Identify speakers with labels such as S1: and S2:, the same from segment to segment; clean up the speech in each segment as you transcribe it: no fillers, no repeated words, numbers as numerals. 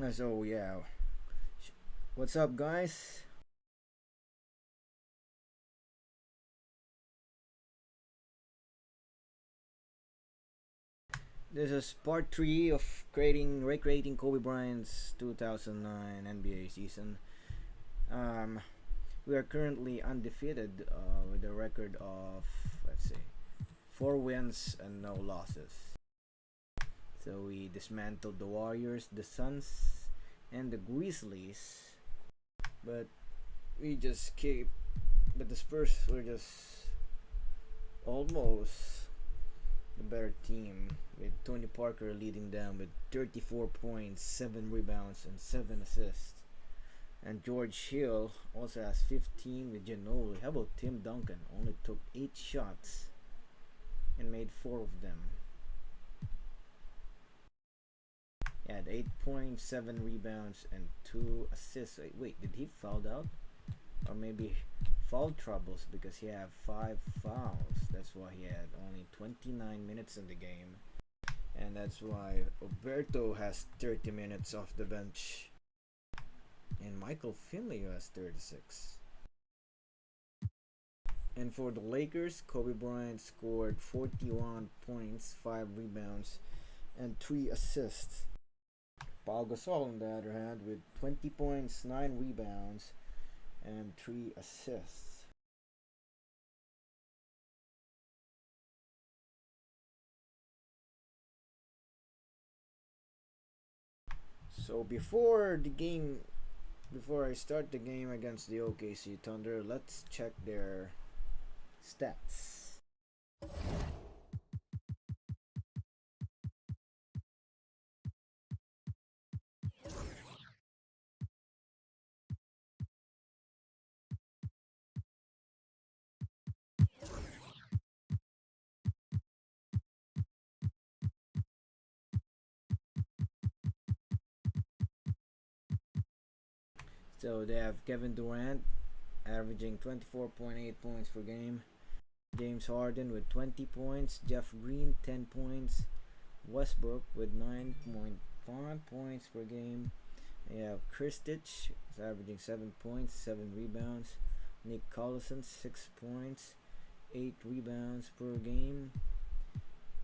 S1: So yeah, what's up, guys? This is part 3 of recreating Kobe Bryant's 2009 NBA season. Um, we are currently undefeated with a record of, let's see, 4 wins and no losses. So we dismantled the Warriors, the Suns, and the Grizzlies, but we just keep. But the Spurs were just almost the better team, with Tony Parker leading them with 34 points, 7 rebounds, and 7 assists. And George Hill also has 15 with Ginobili. How about Tim Duncan? Only took 8 shots and made 4 of them. He had 8 points, 7 rebounds, and 2 assists. Wait, did he foul out? Or maybe foul troubles, because he had 5 fouls. That's why he had only 29 minutes in the game. And that's why Roberto has 30 minutes off the bench. And Michael Finley has 36. And for the Lakers, Kobe Bryant scored 41 points, 5 rebounds, and 3 assists. Paul Gasol, on the other hand, with 20 points, 9 rebounds, and 3 assists. So before I start the game against the OKC Thunder, let's check their stats. So they have Kevin Durant averaging 24.8 points per game, James Harden with 20 points, Jeff Green 10 points, Westbrook with 9.5 points per game. They have Kristich is averaging 7 points, 7 rebounds, Nick Collison 6 points, 8 rebounds per game,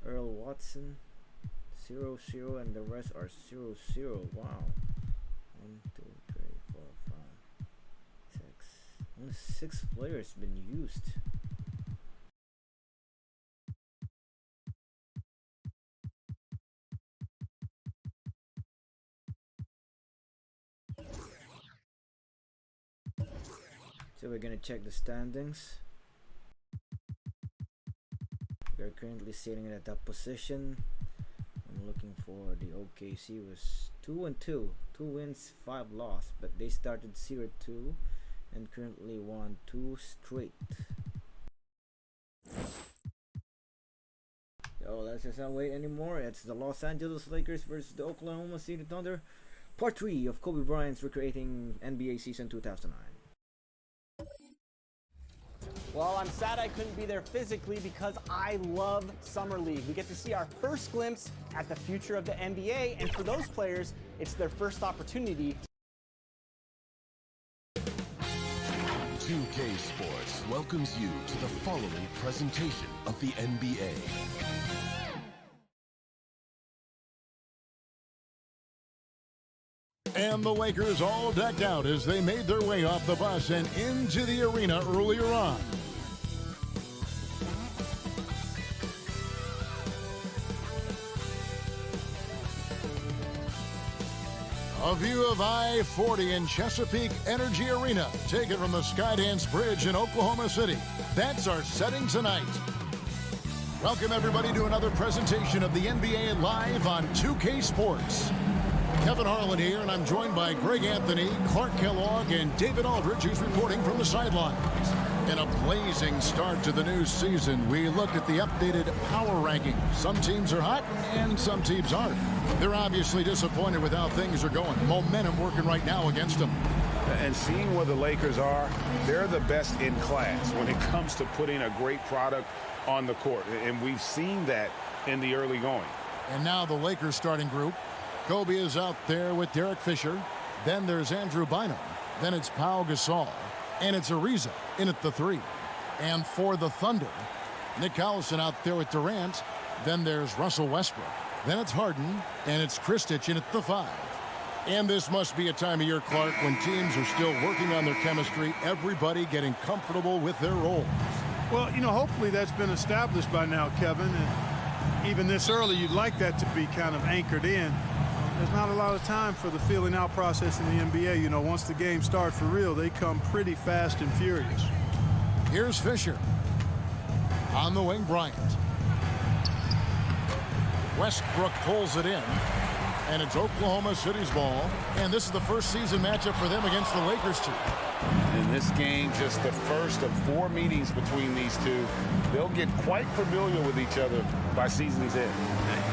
S1: Earl Watson 0-0, and the rest are 0-0. Wow. 1, 2, 3, 4, 5, 6. Only 6 players been used. So we're gonna check the standings. We are currently sitting at the top position. I'm looking for the OKC was 2-2, 2 wins, 5 losses, but they started 0-2 and currently won 2 straight. So let's just not wait anymore. It's the Los Angeles Lakers versus the Oklahoma City Thunder, part 3 of Kobe Bryant's recreating NBA season 2009.
S2: Well, I'm sad I couldn't be there physically because I love Summer League. We get to see our first glimpse at the future of the NBA, and for those players, it's their first opportunity.
S3: 2K Sports welcomes you to the following presentation of the NBA.
S4: And the Lakers all decked out as they made their way off the bus and into the arena earlier on. A view of I-40 in Chesapeake Energy Arena, taken from the Skydance Bridge in Oklahoma City. That's our setting tonight. Welcome everybody to another presentation of the NBA live on 2K Sports. Kevin Harlan here, and I'm joined by Greg Anthony, Clark Kellogg, and David Aldridge, who's reporting from the sidelines. In a blazing start to the new season, we look at the updated power rankings. Some teams are hot, and some teams aren't. They're obviously disappointed with how things are going. Momentum working right now against them.
S5: And seeing where the Lakers are, they're the best in class when it comes to putting a great product on the court. And we've seen that in the early going.
S4: And now the Lakers starting group. Kobe is out there with Derek Fisher. Then there's Andrew Bynum. Then it's Pau Gasol. And it's Ariza in at the 3. And for the Thunder, Nick Collison out there with Durant. Then there's Russell Westbrook. Then it's Harden. And it's Kristich in at the 5. And this must be a time of year, Clark, when teams are still working on their chemistry, everybody getting comfortable with their roles.
S6: Well, you know, hopefully that's been established by now, Kevin. And even this early, you'd like that to be kind of anchored in. There's not a lot of time for the feeling out process in the NBA. You know, once the game starts for real, they come pretty fast and furious.
S4: Here's Fisher. On the wing, Bryant. Westbrook pulls it in. And it's Oklahoma City's ball. And this is the first season matchup for them against the Lakers team.
S5: In this game, just the first of 4 meetings between these two. They'll get quite familiar with each other by season's end.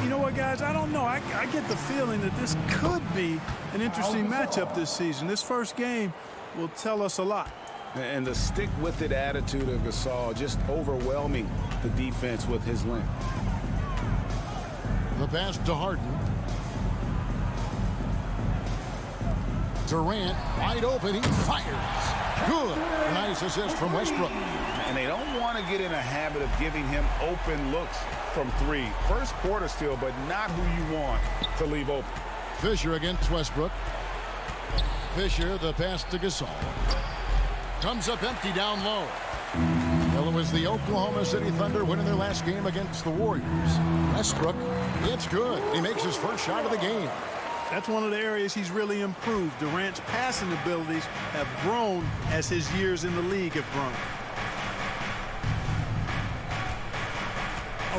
S6: You know what, guys? I don't know. I get the feeling that this could be an interesting matchup this season. This first game will tell us a lot.
S5: And the stick-with-it attitude of Gasol just overwhelming the defense with his length.
S4: The pass to Harden. Durant wide open. He fires. Good. Nice assist from Westbrook.
S5: And they don't want to get in a habit of giving him open looks from 3. First quarter still, but not who you want to leave open.
S4: Fisher against Westbrook. Fisher, the pass to Gasol. Comes up empty down low. Well, it was the Oklahoma City Thunder winning their last game against the Warriors. Westbrook, it's good. He makes his first shot of the game.
S6: That's one of the areas he's really improved. Durant's passing abilities have grown as his years in the league have grown.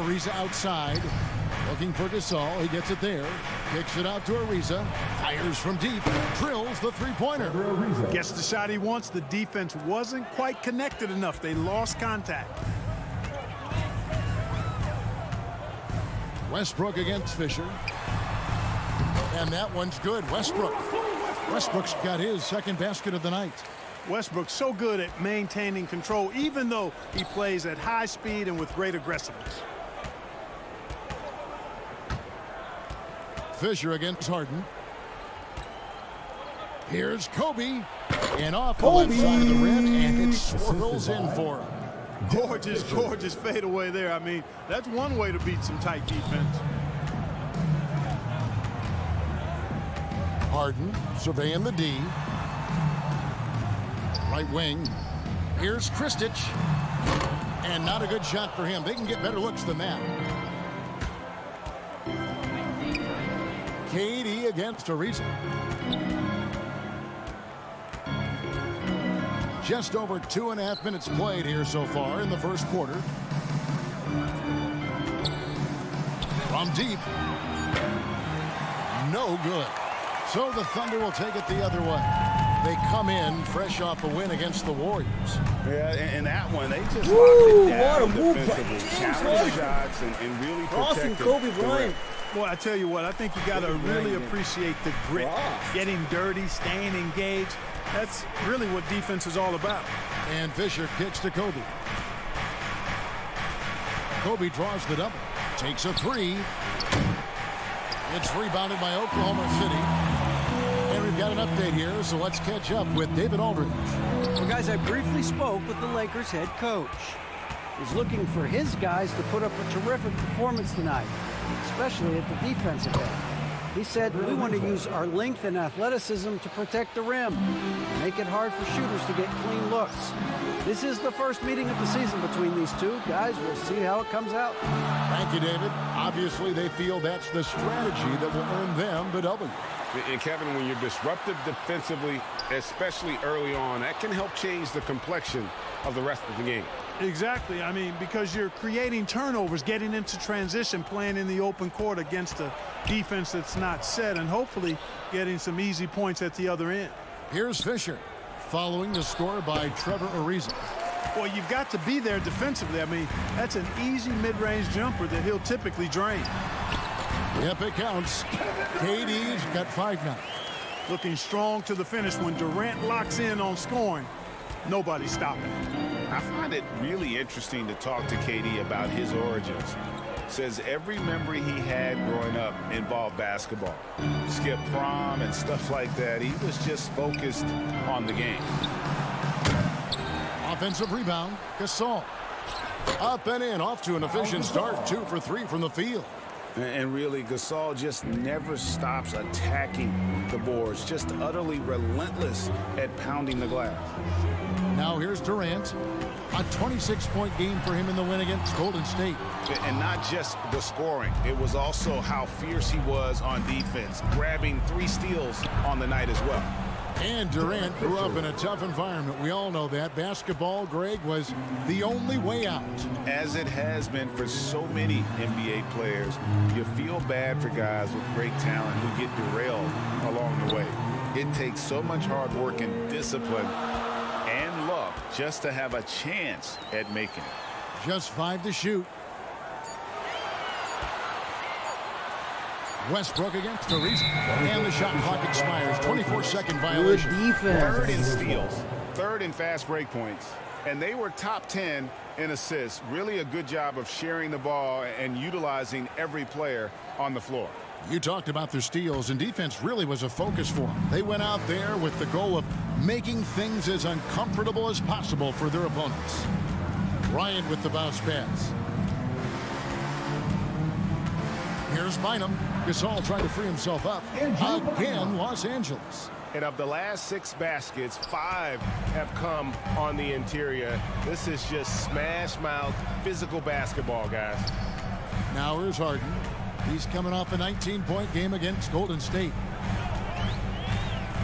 S4: Ariza outside. Looking for Gasol. He gets it there. Kicks it out to Ariza. Fires from deep. Drills the three-pointer.
S6: Gets the shot he wants. The defense wasn't quite connected enough. They lost contact.
S4: Westbrook against Fisher. And that one's good. Westbrook's got his second basket of the night.
S6: Westbrook's so good at maintaining control, even though he plays at high speed and with great aggressiveness.
S4: Fisher against Harden. Here's Kobe. And off the left side of the rim, and it swirls in for him.
S6: Gorgeous fadeaway there. I mean, that's one way to beat some tight defense.
S4: Harden surveying the D. Right wing. Here's Kristich. And not a good shot for him. They can get better looks than that. KD against Ariza. Just over 2.5 minutes played here so far in the first quarter. From deep. No good. So the Thunder will take it the other way. They come in fresh off a win against the Warriors.
S5: Yeah, and that one, they just locked it down defensively. Challenge shots and really protected
S1: Kobe Bryant.
S6: Boy, I tell you what, I think you got to really appreciate the grit. Getting dirty, staying engaged. That's really what defense is all about.
S4: And Fisher kicks to Kobe. Kobe draws the double. Takes a 3. It's rebounded by Oklahoma City. And we've got an update here, so let's catch up with David Aldridge.
S7: Well, guys, I briefly spoke with the Lakers head coach. He's looking for his guys to put up a terrific performance tonight, especially at the defensive end. He said, we want to use our length and athleticism to protect the rim, make it hard for shooters to get clean looks. This is the first meeting of the season between these two. Guys, we'll see how it comes out.
S4: Thank you, David. Obviously, they feel that's the strategy that will earn them the W.
S5: And Kevin, when you're disruptive defensively, especially early on, that can help change the complexion of the rest of the game.
S6: Exactly. I mean, because you're creating turnovers, getting into transition, playing in the open court against a defense that's not set, and hopefully getting some easy points at the other end.
S4: Here's Fisher, following the score by Trevor Ariza.
S6: Well, you've got to be there defensively. I mean, that's an easy mid-range jumper that he'll typically drain.
S4: Yep, it counts. KD's got 5 now.
S6: Looking strong to the finish. When Durant locks in on scoring, nobody's stopping.
S5: I find it really interesting to talk to KD about his origins. says every memory he had growing up involved basketball. Skip prom and stuff like that. He was just focused on the game.
S4: Offensive rebound, Gasol. Up and in, off to an efficient start. 2 for 3 from the field.
S5: And really, Gasol just never stops attacking the boards, just utterly relentless at pounding the glass.
S4: Now here's Durant. A 26-point game for him in the win against Golden State.
S5: And not just the scoring. It was also how fierce he was on defense, grabbing 3 steals on the night as well.
S4: And Durant grew up in a tough environment. We all know that. Basketball, Greg, was the only way out.
S5: As it has been for so many NBA players, you feel bad for guys with great talent who get derailed along the way. It takes so much hard work and discipline and luck just to have a chance at making it.
S4: Just 5 to shoot. Westbrook against Theresa. And the shot clock expires. 24-second violation.
S7: Good defense.
S5: 3rd in steals, 3rd in fast break points. And they were top 10 in assists. Really a good job of sharing the ball and utilizing every player on the floor.
S4: You talked about their steals, and defense really was a focus for them. They went out there with the goal of making things as uncomfortable as possible for their opponents. Bryant with the bounce pass. Here's Bynum. Gasol trying to free himself up. Again, Los Angeles.
S8: And of the last 6 baskets, 5 have come on the interior. This is just smash mouth physical basketball, guys.
S4: Now here's Harden. He's coming off a 19-point game against Golden State.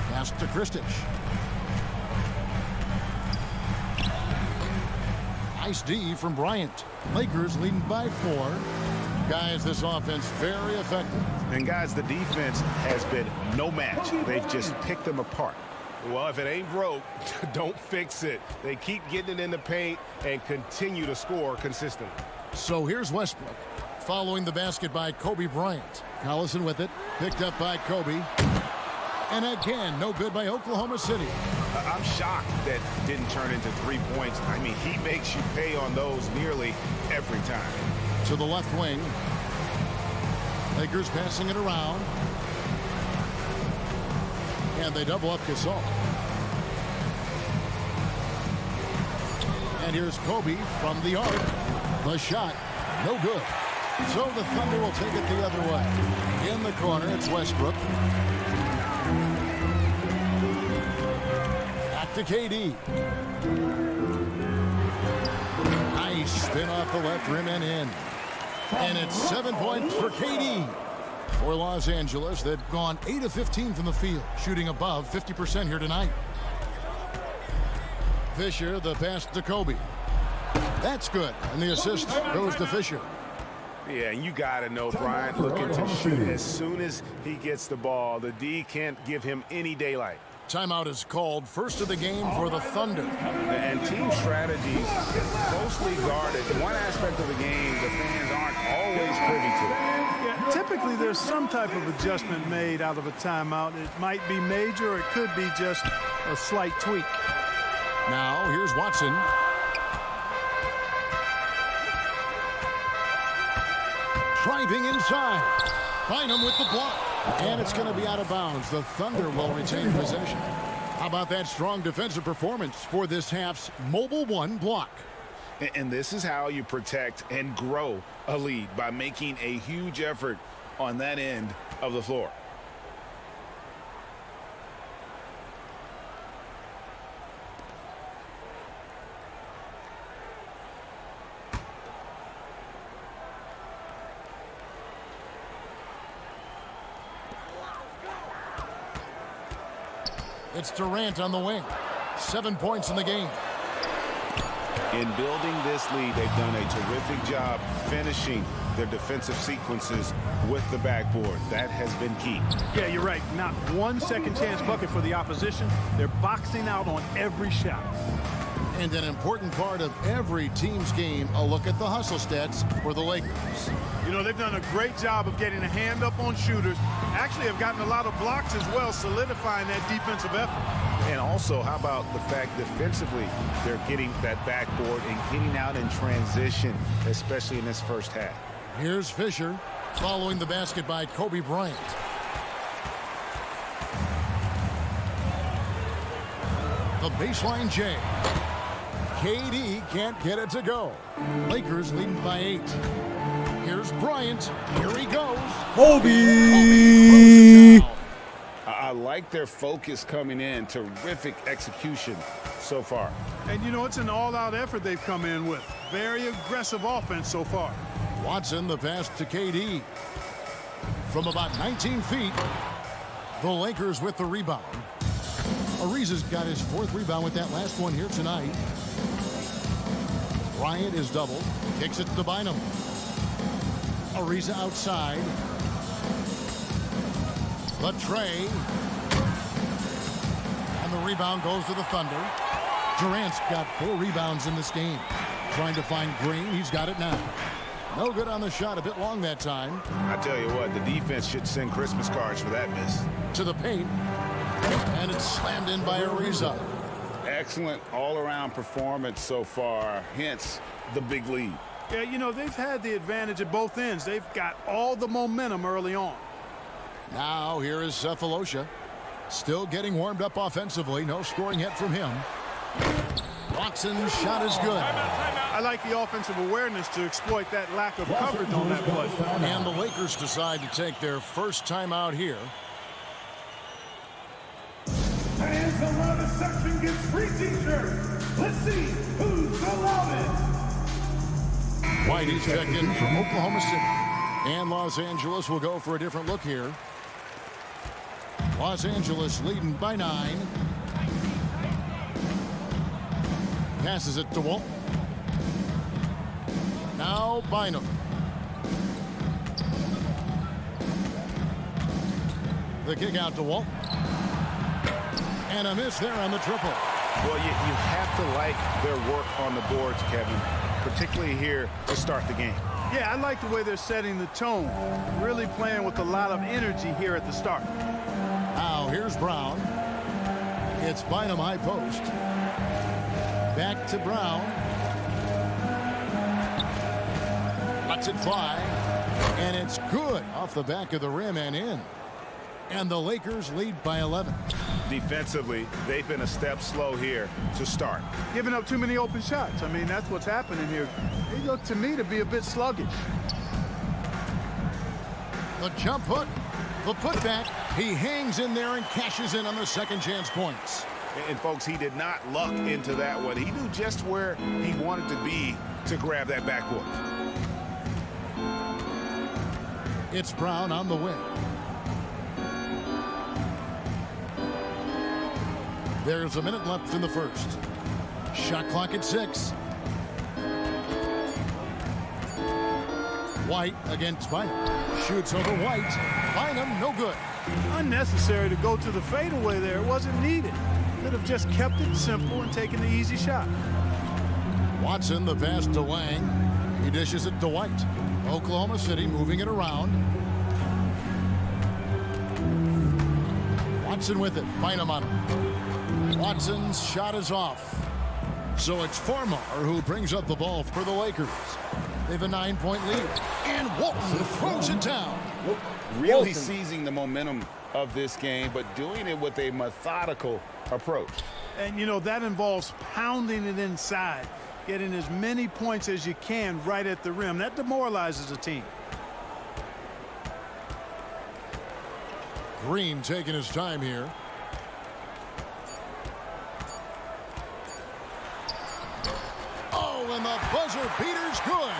S4: Pass to Kristich. Nice D from Bryant. Lakers leading by 4. Guys, this offense very effective.
S5: And guys, the defense has been no match. They've just picked them apart.
S8: Well, if it ain't broke, don't fix it. They keep getting it in the paint and continue to score consistently.
S4: So here's Westbrook. Following the basket by Kobe Bryant. Collison with it. Picked up by Kobe. And again, no good by Oklahoma City.
S5: I'm shocked that didn't turn into 3 points. I mean, he makes you pay on those nearly every time.
S4: To the left wing. Lakers passing it around. And they double up Gasol. And here's Kobe from the arc. The shot, no good. So the Thunder will take it the other way. In the corner, it's Westbrook. Back to KD. Nice spin off the left rim and in. And it's 7 points for KD. For Los Angeles, they've gone 8 of 15 from the field, shooting above 50% here tonight. Fisher, the pass to Kobe. That's good, and the assist goes to Fisher.
S5: Yeah, and you got to know Bryant looking to shoot as soon as he gets the ball. The D can't give him any daylight.
S4: Timeout is called. First of the game for the Thunder.
S5: And team strategies closely guarded. One aspect of the game the fans aren't always privy to.
S6: Yeah, typically there's some type of adjustment made out of a timeout. It might be major, or it could be just a slight tweak.
S4: Now here's Watson. Driving inside. Bynum with the block. And it's going to be out of bounds. The Thunder will retain possession. How about that strong defensive performance for this half's Mobile One block?
S5: And this is how you protect and grow a lead, by making a huge effort on that end of the floor.
S4: It's Durant on the wing. 7 points in the game.
S5: In building this lead, they've done a terrific job finishing their defensive sequences with the backboard. That has been key.
S6: Yeah, you're right. Not one second chance bucket for the opposition. They're boxing out on every shot.
S4: And an important part of every team's game, a look at the hustle stats for the Lakers.
S6: You know, they've done a great job of getting a hand up on shooters. Actually have gotten a lot of blocks as well, solidifying that defensive effort.
S5: And also, how about the fact defensively, they're getting that backboard and getting out in transition, especially in this first half.
S4: Here's Fisher following the basket by Kobe Bryant. The baseline J. KD can't get it to go. Lakers leading by 8. Here's Bryant. Here he goes.
S5: Kobe! I like their focus coming in. Terrific execution so far.
S6: And, you know, it's an all-out effort they've come in with. Very aggressive offense so far.
S4: Watson, the pass to KD. From about 19 feet, the Lakers with the rebound. Ariza's got his 4th rebound with that last one here tonight. Bryant is doubled. Kicks it to Bynum. Ariza outside. The tray. And the rebound goes to the Thunder. Durant's got 4 rebounds in this game. Trying to find Green. He's got it now. No good on the shot. A bit long that time.
S5: I tell you what, the defense should send Christmas cards for that miss.
S4: To the paint. And it's slammed in by Ariza.
S5: Excellent all-around performance so far, hence the big lead.
S6: Yeah, you know, they've had the advantage at both ends. They've got all the momentum early on.
S4: Now here is Cephalosha. Still getting warmed up offensively. No scoring yet from him. Watson's shot is good.
S6: I like the offensive awareness to exploit that lack of coverage on that play.
S4: And the Lakers decide to take their first timeout here.
S9: And the loudest section gets free t-shirts. Let's see who's the loudest.
S4: White is checked in from Oklahoma City. And Los Angeles will go for a different look here. Los Angeles leading by 9. Passes it to Walt. Now Bynum. The kick out to Walt. And a miss there on the triple.
S5: Well, you have to like their work on the boards, Kevin, particularly here to start the game.
S6: Yeah, I like the way they're setting the tone. Really playing with a lot of energy here at the start.
S4: Now here's Brown. It's Bynum high post. Back to Brown. Lets it fly. And it's good off the back of the rim and in. And the Lakers lead by 11.
S5: Defensively, they've been a step slow here to start.
S6: Giving up too many open shots. I mean, that's what's happening here. They look to me to be a bit sluggish.
S4: The jump hook, the putback. He hangs in there and cashes in on the second chance points.
S5: And folks, he did not luck into that one. He knew just where he wanted to be to grab that backboard.
S4: It's Brown on the wing. There's a minute left in the first. Shot clock at 6. White against Bynum. Shoots over White. Bynum, no good.
S6: Unnecessary to go to the fadeaway there. It wasn't needed. Could have just kept it simple and taken the easy shot.
S4: Watson, the pass to Lang. He dishes it to White. Oklahoma City moving it around. Watson with it. Bynum on him. Watson's shot is off. So it's Farmar who brings up the ball for the Lakers. They have a 9-point lead. And Walton throws it down.
S5: Really seizing the momentum of this game, but doing it with a methodical approach.
S6: And, you know, that involves pounding it inside, getting as many points as you can right at the rim. That demoralizes a team.
S4: Green taking his time here. Oh, and the buzzer beater's good.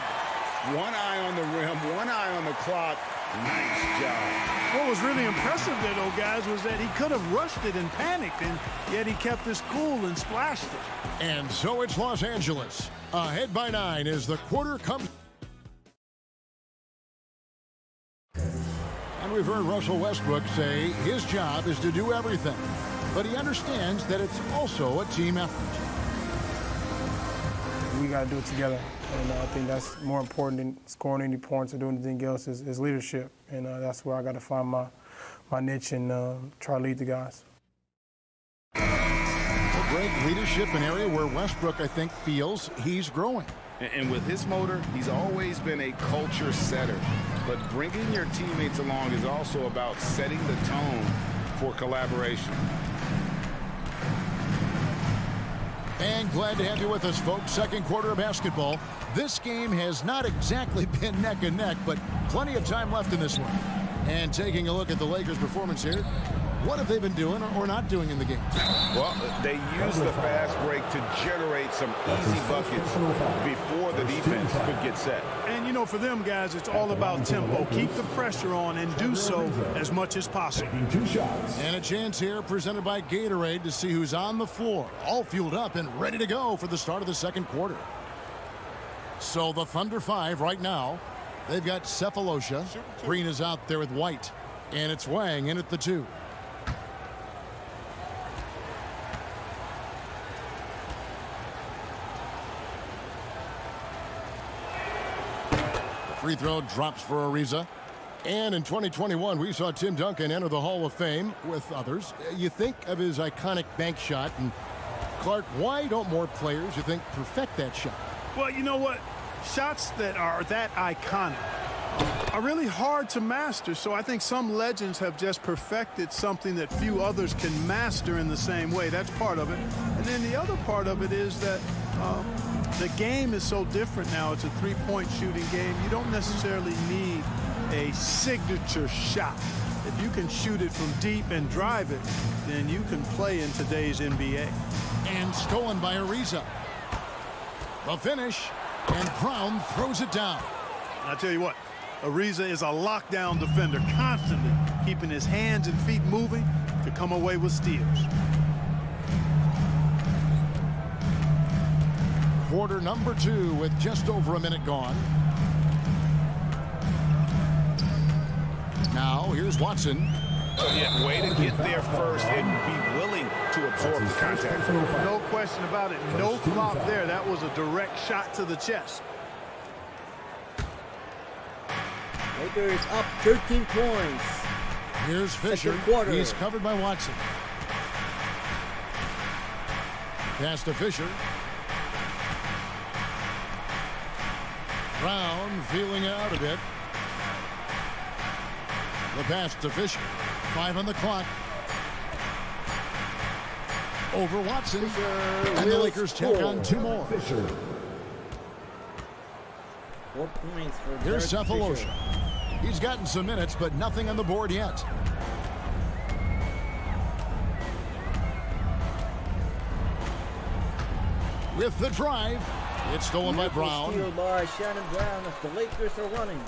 S5: One eye on the rim, one eye on the clock. Nice job.
S6: What was really impressive there, though, guys, was that he could have rushed it and panicked, and yet he kept his cool and splashed it.
S4: And so it's Los Angeles. Ahead by 9 as the quarter comes. And we've heard Russell Westbrook say his job is to do everything. But he understands that it's also a team effort.
S10: We got to do it together. And I think that's more important than scoring any points or doing anything else is leadership. And that's where I got to find my niche and try to lead the guys.
S4: Great leadership, an area where Westbrook, I think, feels he's growing.
S5: And with his motor, he's always been a culture setter. But bringing your teammates along is also about setting the tone for collaboration.
S4: And glad to have you with us, folks. Second quarter of basketball. This game has not exactly been neck and neck, but plenty of time left in this one. And taking a look at the Lakers' performance here, what have they been doing or not doing in the game?
S5: Well, they used the fast break to generate some easy buckets before the defense could get set.
S6: And, you know, for them guys, it's all about tempo. Keep the pressure on and do so as much as possible.
S4: And a chance here presented by Gatorade to see who's on the floor, all fueled up and ready to go for the start of the second quarter. So the Thunder 5 right now. They've got Cephalosha. Green is out there with White. And it's Wang in at the 2. Free throw drops for Ariza. And in 2021, we saw Tim Duncan enter the Hall of Fame with others. You think of his iconic bank shot, and Clark, why don't more players, you think, perfect that shot?
S6: Well, you know what? Shots that are that iconic are really hard to master, so I think some legends have just perfected something that few others can master in the same way. That's part of it. And then the other part of it is that the game is so different now. It's a three-point shooting game. You don't necessarily need a signature shot. If you can shoot it from deep and drive it, then you can play in today's NBA.
S4: And stolen by Ariza. The finish, and Brown throws it down.
S6: I'll tell you what, Ariza is a lockdown defender, constantly keeping his hands and feet moving to come away with steals.
S4: Quarter number 2 with just over a minute gone. Now here's Watson.
S5: Yeah, way to get there first and be willing to absorb the contact.
S6: No question about it. No flop there. That was a direct shot to the chest.
S1: Lakers up 13 points.
S4: Here's Fisher. He's covered by Watson. Pass to Fisher. Brown feeling it out a bit. The pass to Fisher. 5 on the clock. Over Watson. And the Lakers take on 2 more.
S1: 4 points for
S4: Here's
S1: Derek
S4: Cephalosha.
S1: Fisher.
S4: He's gotten some minutes, but nothing on the board yet. With the drive, it's stolen by Brown.
S1: Steal by Shannon Brown as the Lakers are running.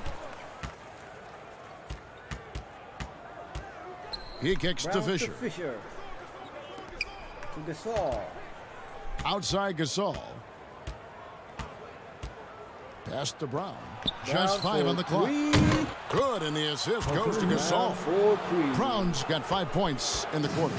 S4: He kicks
S1: Brown
S4: to Fisher.
S1: To Gasol.
S4: Outside Gasol. Pass to Brown. Just 5 on the clock. Good, and the assist goes to Gasol. Brown's got 5 points in the quarter.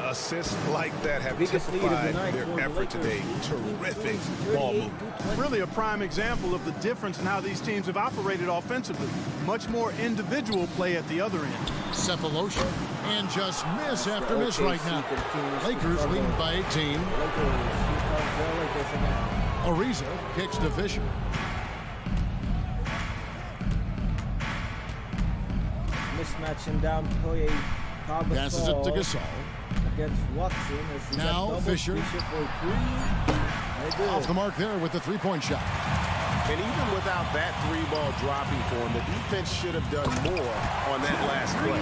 S5: Assists like that have typified their effort today. Terrific ball movement.
S6: Really a prime example of the difference in how these teams have operated offensively. Much more individual play at the other end.
S4: Cephalosha, and just miss after miss right now. Lakers leading by 18. Ariza kicks to Fisher.
S1: Mismatching down play.
S4: Passes it to Gasol.
S1: Against Watson.
S4: Now Fisher.
S1: For 3.
S4: Off the mark there with the three-point shot.
S8: And even without that 3-ball dropping for him, the defense should have done more on that last play.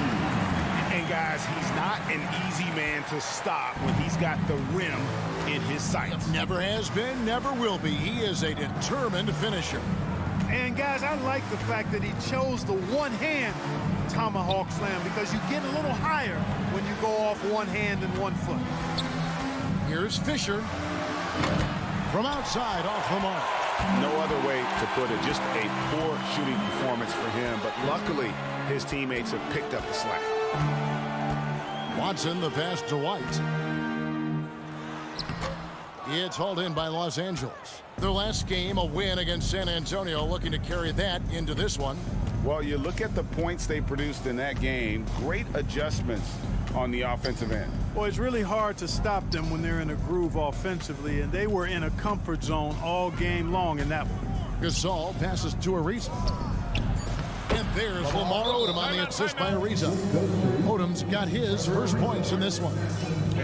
S5: And guys, he's not an easy man to stop when he's got the rim in his sights.
S4: Never has been, never will be. He is a determined finisher.
S6: And guys, I like the fact that he chose the one-hand tomahawk slam because you get a little higher when you go off one hand and 1 foot.
S4: Here's Fisher. From outside, off the mark.
S5: No other way to put it. Just a poor shooting performance for him. But luckily, his teammates have picked up the slack.
S4: Watson, the pass to White. It's hauled in by Los Angeles. Their last game, a win against San Antonio, looking to carry that into this one.
S5: Well, you look at the points they produced in that game. Great adjustments on the offensive end.
S6: Well, it's really hard to stop them when they're in a groove offensively, and they were in a comfort zone all game long in that one.
S4: Gasol passes to Ariza. And there's Lamar Odom on the assist by Ariza. Odom's got his first points in this one.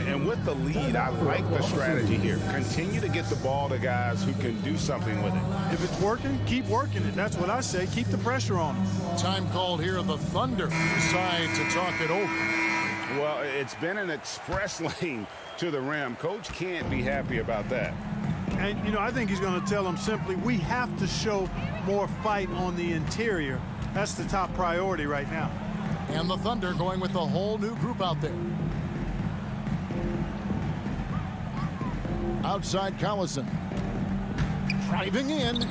S5: And with the lead, I like the strategy here. Continue to get the ball to guys who can do something with it.
S6: If it's working, keep working it. That's what I say. Keep the pressure on them.
S4: Time called here. The Thunder decide to talk it over.
S5: Well, it's been an express lane to the rim. Coach can't be happy about that.
S6: And, you know, I think he's going to tell them simply, we have to show more fight on the interior. That's the top priority right now.
S4: And the Thunder going with a whole new group out there. Outside Collison. Driving in.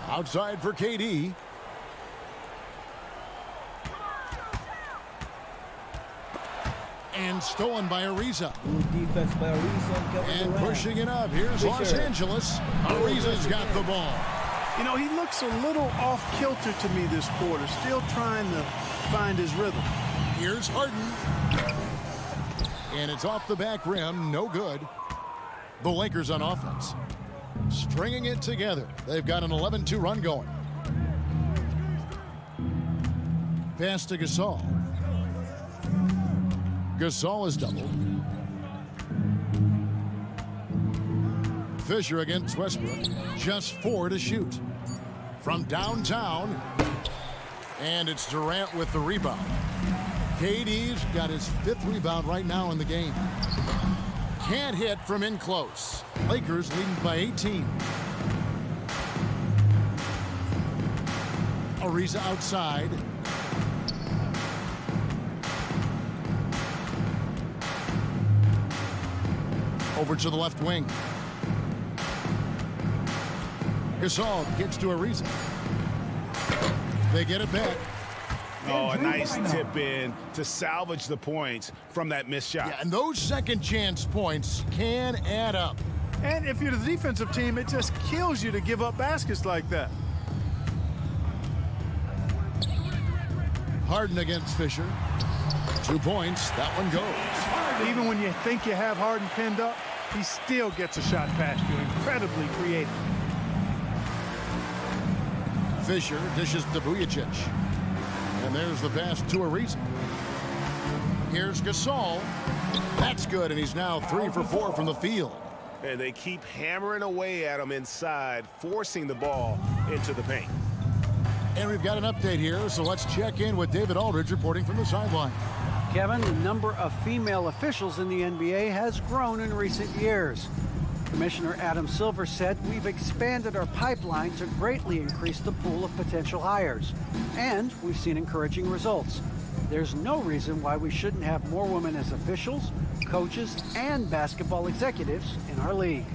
S4: Outside for KD. And stolen by Ariza.
S1: Good defense by Ariza
S4: And pushing it up. Here's Los Angeles. Ariza's got the ball.
S6: You know, he looks a little off kilter to me this quarter, still trying to find his rhythm.
S4: Here's Harden. And it's off the back rim, no good. The Lakers on offense, stringing it together. They've got an 11-2 run going. Pass to Gasol. Gasol is doubled. Fisher against Westbrook. Just 4 to shoot. From downtown. And it's Durant with the rebound. KD's got his 5th rebound right now in the game. Can't hit from in close. Lakers leading by 18. Ariza outside. Over to the left wing. Gasol gets to Ariza. They get it back.
S5: Oh, a nice tip in to salvage the points from that missed shot.
S4: Yeah, and those second chance points can add up.
S6: And if you're the defensive team, it just kills you to give up baskets like that.
S4: Harden against Fisher. 2 points. That one goes.
S6: Even when you think you have Harden pinned up, he still gets a shot past you. Incredibly creative.
S4: Fisher dishes to Vujacic. And there's the pass to Ariza. Here's Gasol. That's good, and he's now 3 for 4 from the field.
S8: And they keep hammering away at him inside, forcing the ball into the paint.
S4: And we've got an update here, so let's check in with David Aldridge reporting from the sideline.
S7: Kevin, the number of female officials in the NBA has grown in recent years. Commissioner Adam Silver said, we've expanded our pipeline to greatly increase the pool of potential hires. And we've seen encouraging results. There's no reason why we shouldn't have more women as officials, coaches, and basketball executives in our league.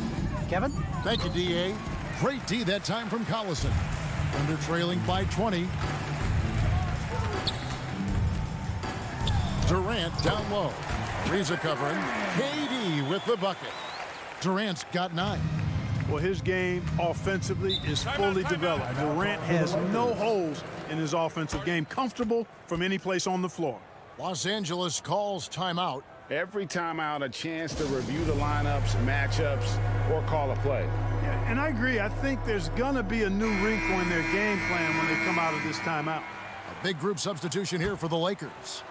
S7: Kevin?
S4: Thank you, D.A. Great D that time from Collison. Under trailing by 20. Durant down low. Ariza covering. KD with the bucket. Durant's got 9.
S6: Well, his game offensively is fully developed. Durant has no holes in his offensive game. Comfortable from any place on the floor.
S4: Los Angeles calls timeout.
S5: Every timeout, a chance to review the lineups, matchups, or call a play.
S6: Yeah, and I agree. I think there's going to be a new wrinkle in their game plan when they come out of this timeout.
S4: A big group substitution here for the Lakers.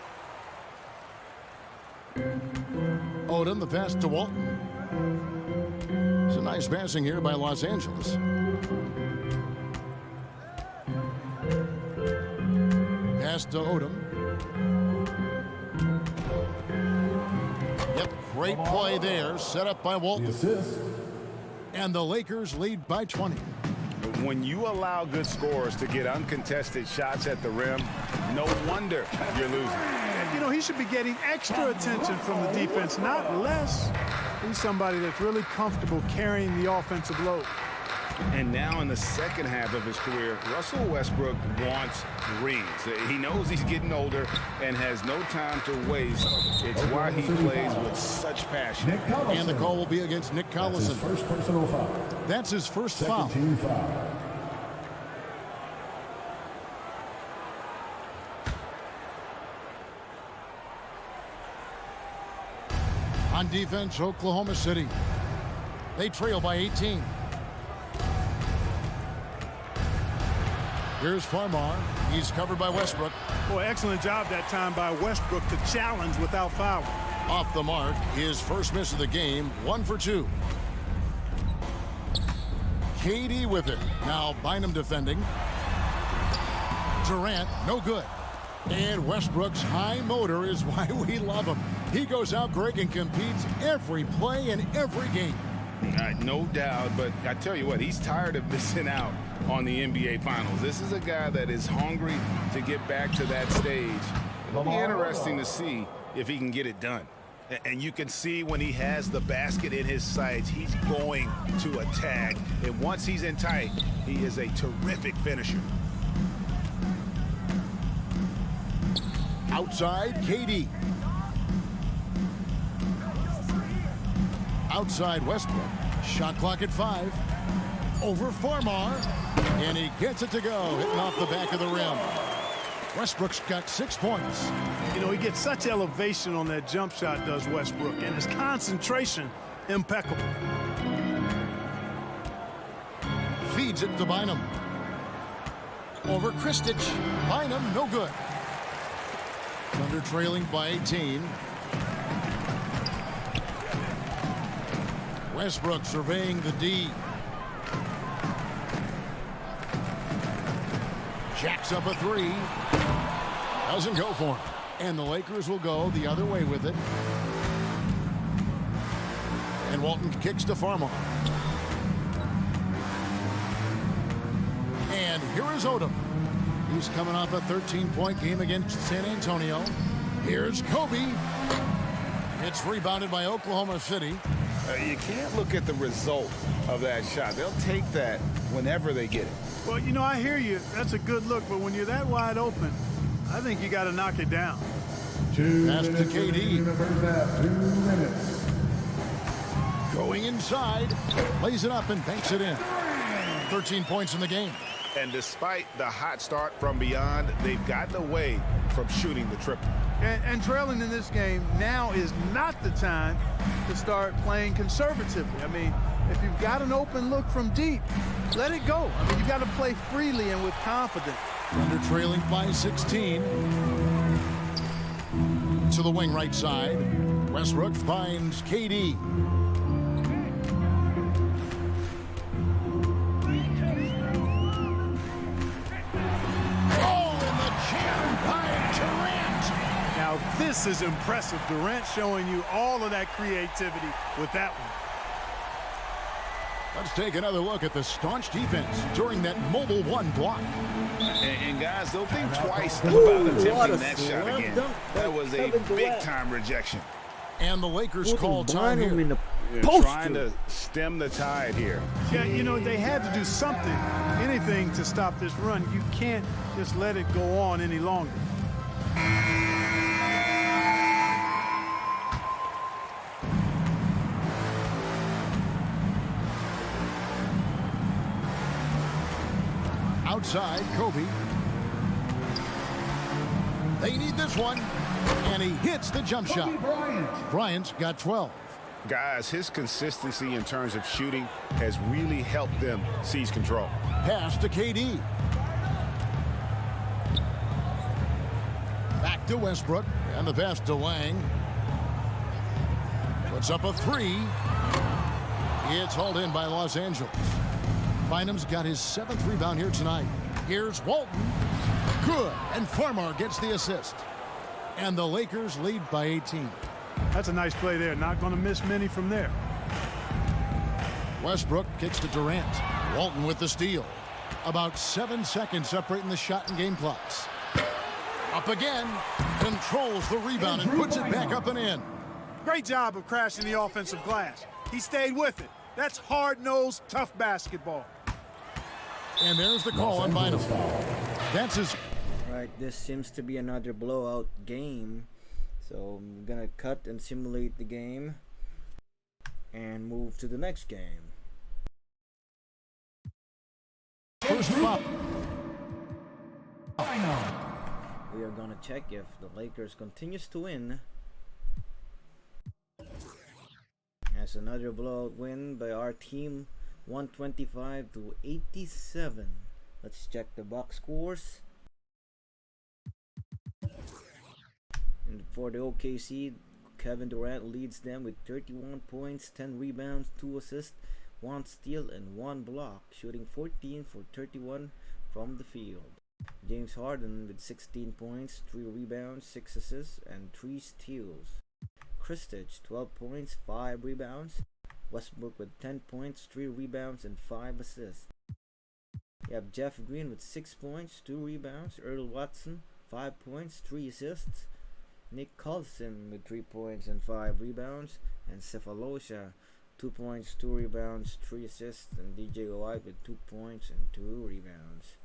S4: Odom, the pass to Walton. It's a nice passing here by Los Angeles. Pass to Odom. Yep, great play there, set up by Walton. And the Lakers lead by 20.
S5: When you allow good scorers to get uncontested shots at the rim, no wonder you're losing.
S6: You know, he should be getting extra attention from the defense, not less. He's somebody that's really comfortable carrying the offensive load.
S5: And now in the second half of his career, Russell Westbrook wants rings. He knows he's getting older and has no time to waste. It's why he plays with such passion.
S4: And the call will be against Nick Collison.
S9: That's his first personal foul.
S4: That's his first foul.
S9: Team foul.
S4: On defense, Oklahoma City. They trail by 18. Here's Farmar. He's covered by Westbrook.
S6: Boy, excellent job that time by Westbrook to challenge without fouling.
S4: Off the mark, his first miss of the game, 1 for 2. KD with it. Now Bynum defending. Durant, no good. And Westbrook's high motor is why we love him. He goes out, Greg, and competes every play in every game.
S5: No doubt, but I tell you what, he's tired of missing out on the NBA Finals. This is a guy that is hungry to get back to that stage. It'll be interesting to see if he can get it done. And you can see when he has the basket in his sights, he's going to attack. And once he's in tight, he is a terrific finisher.
S4: Outside, KD. Outside, Westbrook. Shot clock at 5. Over Farmar. And he gets it to go, hitting off the back of the rim. Westbrook's got 6 points.
S6: You know, he gets such elevation on that jump shot, does Westbrook, and his concentration impeccable.
S4: Feeds it to Bynum. Over Kristich. Bynum, no good. Thunder trailing by 18. Westbrook surveying the D. Jacks up a 3. Doesn't go for him. And the Lakers will go the other way with it. And Walton kicks to Farmar. And here is Odom. He's coming off a 13-point game against San Antonio. Here's Kobe. It's rebounded by Oklahoma City.
S5: You can't look at the result of that shot. They'll take that whenever they get it.
S6: Well, you know, I hear you. That's a good look, but when you're that wide open, I think you got to knock it down.
S4: Pass to KD.
S9: 2 minutes.
S4: Going inside, lays it up and banks it in. 13 points in the game.
S5: And despite the hot start from beyond, they've gotten away from shooting the triple.
S6: And trailing in this game, now is not the time to start playing conservatively. I mean, if you've got an open look from deep, let it go. I mean, you've got to play freely and with confidence.
S4: Under trailing by 16. To the wing right side. Westbrook finds KD. Oh, the jam by Durant.
S6: Now, this is impressive. Durant showing you all of that creativity with that one.
S4: Let's take another look at the staunch defense during that mobile 1 block.
S5: And guys, they'll think twice about attempting that shot again. That was a big-time rejection.
S4: And the Lakers call time here.
S1: In the
S5: Trying to stem the tide here.
S6: Yeah, you know, they had to do something, anything to stop this run. You can't just let it go on any longer.
S4: Outside, Kobe. They need this one. And he hits the jump shot. Bryant's got 12.
S5: Guys, his consistency in terms of shooting has really helped them seize control.
S4: Pass to KD. Back to Westbrook. And the pass to Lang. Puts up a 3. It's hauled in by Los Angeles. Bynum's got his 7th rebound here tonight. Here's Walton. Good. And Farmar gets the assist. And the Lakers lead by 18.
S6: That's a nice play there. Not going to miss many from there.
S4: Westbrook kicks to Durant. Walton with the steal. About 7 seconds separating the shot and game clocks. Up again. Controls the rebound and puts it back up and in.
S6: Great job of crashing the offensive glass. He stayed with it. That's hard-nosed, tough basketball.
S4: And there's the call on Bynum. That's his...
S1: Right, this seems to be another blowout game. So I'm gonna cut and simulate the game and move to the next game.
S4: First up.
S1: We are gonna check if the Lakers continues to win That's another blowout win by our team, 125-87. Let's check the box scores. And for the OKC, Kevin Durant leads them with 31 points, 10 rebounds, 2 assists, 1 steal, and 1 block, shooting 14 for 31 from the field. James Harden with 16 points, 3 rebounds, 6 assists, and 3 steals. Kristich, 12 points, 5 rebounds. Westbrook with 10 points, 3 rebounds, and 5 assists. You have Jeff Green with 6 points, 2 rebounds. Earl Watson, 5 points, 3 assists. Nick Collison with 3 points and 5 rebounds. And Cephalosha, 2 points, 2 rebounds, 3 assists. And DJ White with 2 points and 2 rebounds.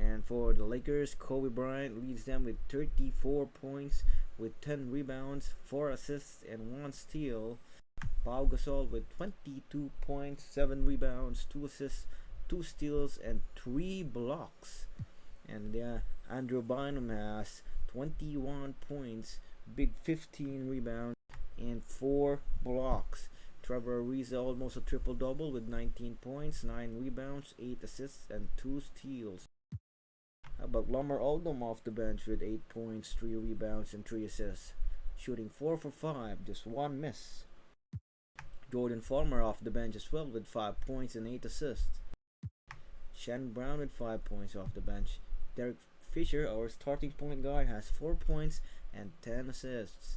S1: And for the Lakers, Kobe Bryant leads them with 34 points with 10 rebounds, 4 assists, and 1 steal. Pau Gasol with 22 points, 7 rebounds, 2 assists, 2 steals, and 3 blocks. And Andrew Bynum has 21 points, big 15 rebounds, and 4 blocks. Trevor Ariza almost a triple-double with 19 points, 9 rebounds, 8 assists, and 2 steals. How about Lamar Odom off the bench with 8 points, 3 rebounds, and 3 assists, shooting 4 for 5, just 1 miss. Jordan Farmer off the bench as well with 5 points and 8 assists. Shannon Brown with 5 points off the bench. Derek Fisher, our starting point guard, has 4 points and 10 assists.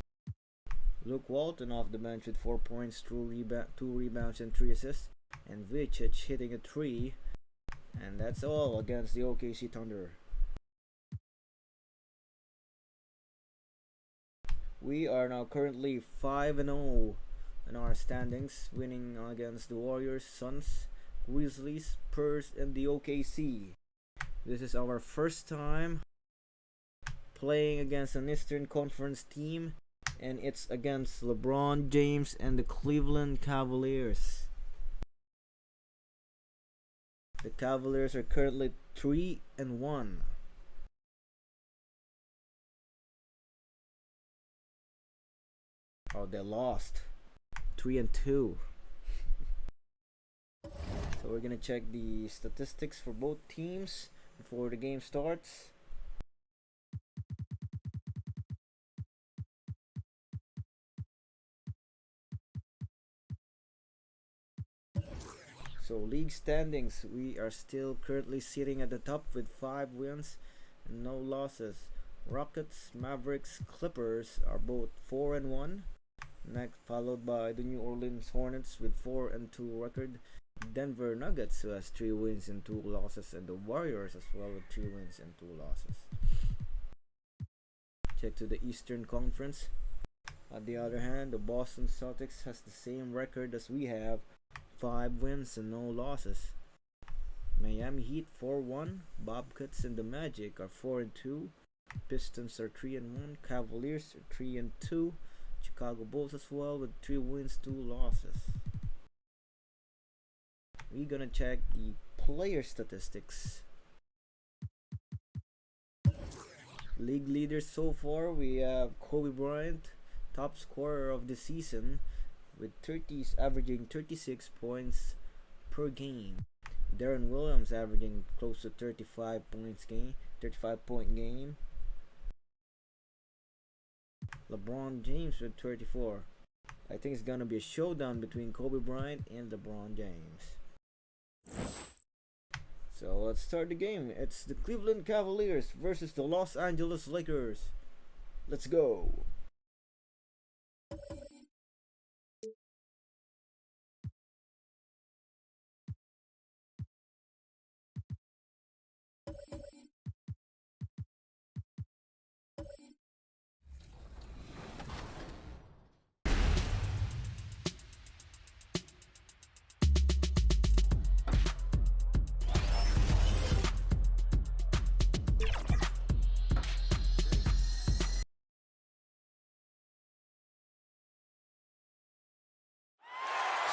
S1: Luke Walton off the bench with 4 points, 2 rebounds, and 3 assists. And Vicic hitting a 3. And that's all against the OKC Thunder. We are now currently 5-0 in our standings, winning against the Warriors, Suns, Grizzlies, Spurs, and the OKC. This is our first time playing against an Eastern Conference team, and it's against LeBron James and the Cleveland Cavaliers. The Cavaliers are currently 3-1. Oh, they lost. 3-2. So we're gonna check the statistics for both teams before the game starts. So league standings, we are still currently sitting at the top with 5 wins and no losses. Rockets, Mavericks, Clippers are both 4-1. Next, followed by the New Orleans Hornets with 4-2 record. Denver Nuggets, who has 3 wins and 2 losses, and the Warriors as well with 3 wins and 2 losses. Check to the Eastern Conference. On the other hand, the Boston Celtics has the same record as we have, 5 wins and no losses. Miami Heat 4-1. Bobcats and the Magic are 4-2. Pistons are 3-1. Cavaliers are 3-2. Chicago Bulls as well with 3 wins, 2 losses. We're gonna check the player statistics. League leaders so far, we have Kobe Bryant, top scorer of the season, with averaging 36 points per game. Darren Williams averaging close to 35 point game. LeBron James with 34. I think it's gonna be a showdown between Kobe Bryant and LeBron James. So let's start the game. It's the Cleveland Cavaliers versus the Los Angeles Lakers. Let's go.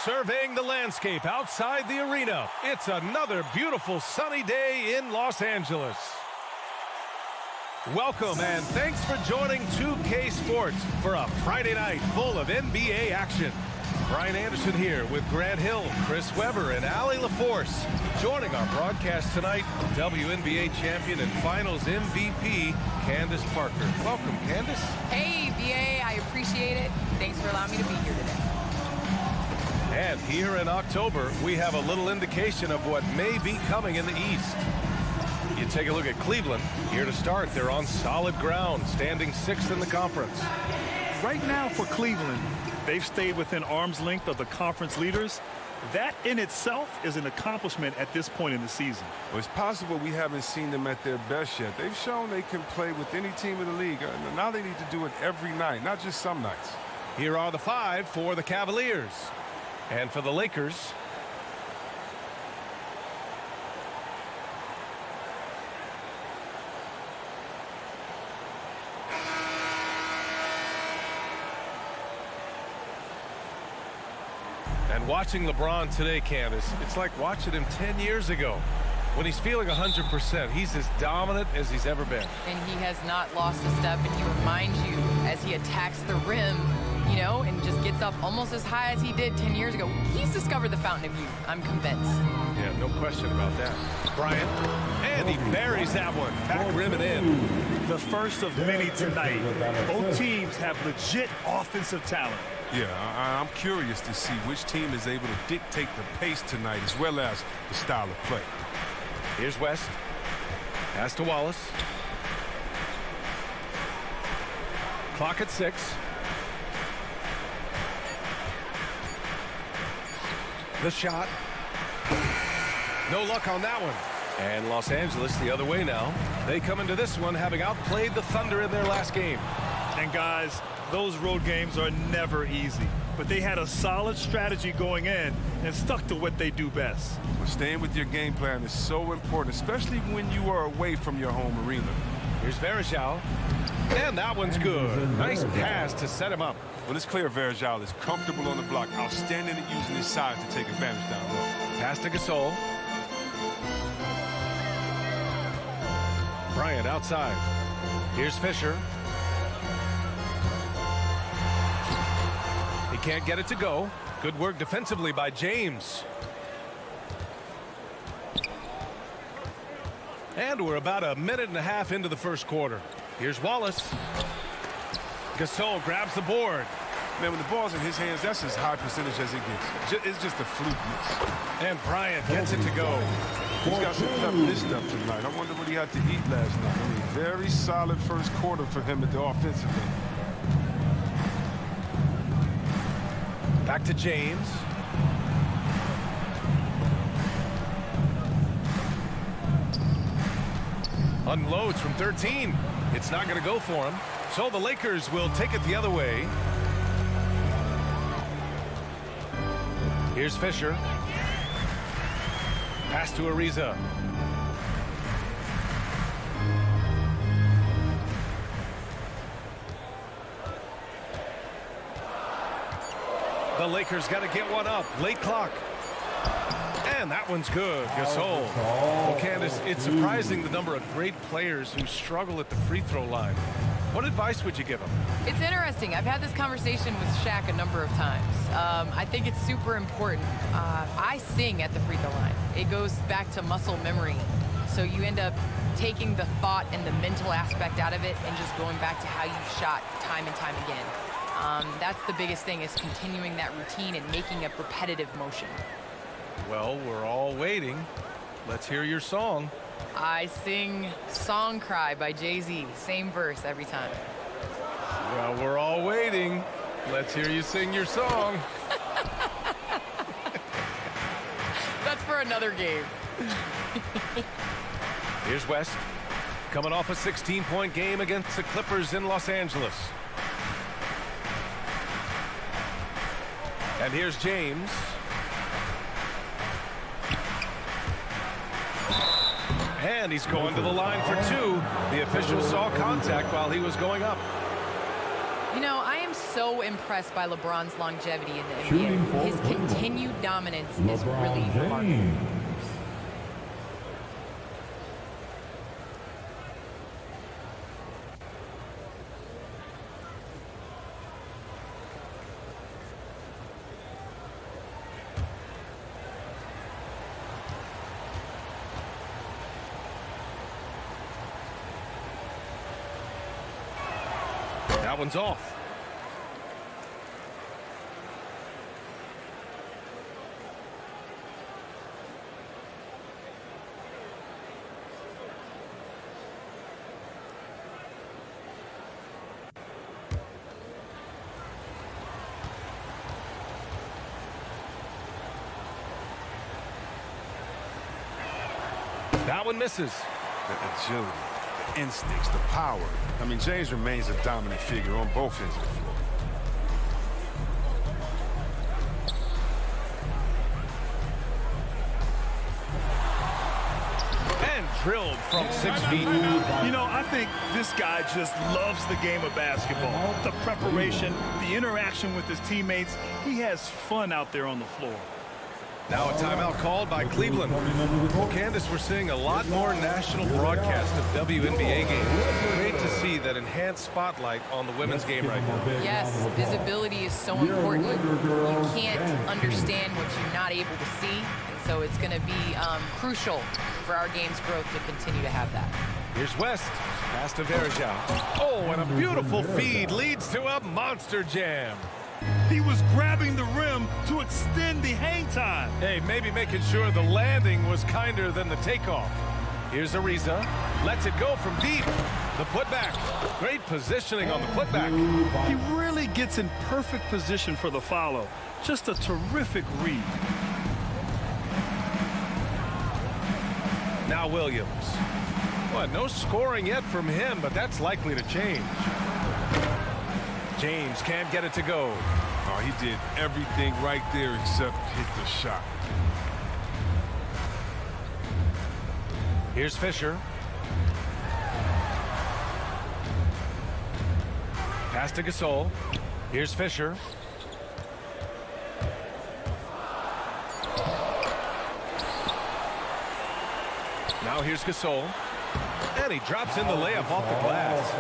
S11: Surveying the landscape outside the arena, it's another beautiful sunny day in Los Angeles. Welcome and thanks for joining 2K Sports for a Friday night full of NBA action. Brian Anderson here with Grant Hill, Chris Webber, and Allie LaForce. Joining our broadcast tonight, WNBA champion and finals MVP, Candace Parker. Welcome, Candace.
S12: Hey, BA, I appreciate it. Thanks for allowing me to be here today.
S11: And here in October, we have a little indication of what may be coming in the East. You take a look at Cleveland. Here to start, they're on solid ground, standing 6th in the conference.
S13: Right now for Cleveland, they've stayed within arm's length of the conference leaders. That in itself is an accomplishment at this point in the season.
S14: Well, it's possible we haven't seen them at their best yet. They've shown they can play with any team in the league. Now they need to do it every night, not just some nights.
S11: Here are the 5 for the Cavaliers. And for the Lakers, and watching LeBron today, Candace, it's like watching him 10 years ago. When he's feeling 100%, he's as dominant as he's ever been.
S12: And he has not lost a step, and he reminds you as he attacks the rim, you know, and just gets up almost as high as he did 10 years ago. He's discovered the fountain of youth. I'm convinced.
S11: Yeah, no question about that. Bryant, and he buries that one. Back rim and in.
S13: The first of many tonight. Both teams have legit offensive talent.
S14: Yeah, I'm curious to see which team is able to dictate the pace tonight as well as the style of play.
S11: Here's West. Pass to Wallace. Clock at 6. The shot. No luck on that one. And Los Angeles the other way now. They come into this one having outplayed the Thunder in their last game.
S13: And guys, those road games are never easy. But they had a solid strategy going in and stuck to what they do best.
S14: Well, staying with your game plan is so important, especially when you are away from your home arena.
S11: Here's Reshade. And that one's good. Nice pass to set him up.
S14: Well, it's clear Reshade is comfortable on the block, outstanding at using his size to take advantage down low.
S11: Pass to Gasol. Bryant outside. Here's Fisher. He can't get it to go. Good work defensively by James. And we're about a minute and a half into the first quarter. Here's Wallace. Gasol grabs the board.
S14: Man, when the ball's in his hands, that's as high percentage as it gets. It's just a fluke miss.
S11: And Bryant gets it to go.
S14: He's got some tough stuff tonight. I wonder what he had to eat last night. I mean, very solid first quarter for him at the offensive end.
S11: Back to James. Unloads from 13. It's not going to go for him. So the Lakers will take it the other way. Here's Fisher. Pass to Ariza. The Lakers got to get one up. Late clock. And that one's good. Gasol. Well, Candace, it's surprising the number of great players who struggle at the free throw line. What advice would you give them?
S12: It's interesting. I've had this conversation with Shaq a number of times. I think it's super important. I sing at the free throw line. It goes back to muscle memory. So you end up taking the thought and the mental aspect out of it and just going back to how you shot time and time again. That's the biggest thing, is continuing that routine and making a repetitive motion.
S11: Well, we're all waiting. Let's hear your song.
S12: I sing Song Cry by Jay-Z. Same verse every time.
S11: Well, we're all waiting. Let's hear you sing your song.
S12: That's for another game.
S11: Here's West, coming off a 16-point game against the Clippers in Los Angeles. And here's James. And he's going to the line for two. The official saw contact while he was going up.
S12: You know, I am so impressed by LeBron's longevity in the NBA. His continued dominance is really remarkable.
S11: That one's off. That one misses.
S14: The agility, the instincts, the power. I mean, James remains a dominant figure on both ends of the floor.
S11: And drilled from 6 feet.
S13: You know, I think this guy just loves the game of basketball. The preparation, the interaction with his teammates. He has fun out there on the floor.
S11: Now a timeout called by Cleveland. Well, Candace, we're seeing a lot more national broadcast of WNBA games. Great to see that enhanced spotlight on the women's game right now.
S12: Yes, visibility is so important. You can't understand what you're not able to see, and so it's going to be crucial for our game's growth to continue to have that.
S11: Here's West, pass to Verjao. Oh, and a beautiful feed leads to a monster jam.
S13: He was grabbing the rim to extend the hang time.
S11: Hey, maybe making sure the landing was kinder than the takeoff. Here's Ariza, lets it go from deep. The putback, great positioning on the putback.
S13: He really gets in perfect position for the follow. Just a terrific read.
S11: Now Williams. Well, no scoring yet from him, but that's likely to change. James can't get it to go.
S14: Oh, he did everything right there except hit the shot.
S11: Here's Fisher. Pass to Gasol. Here's Fisher. Now here's Gasol. And he drops in the layup off the glass.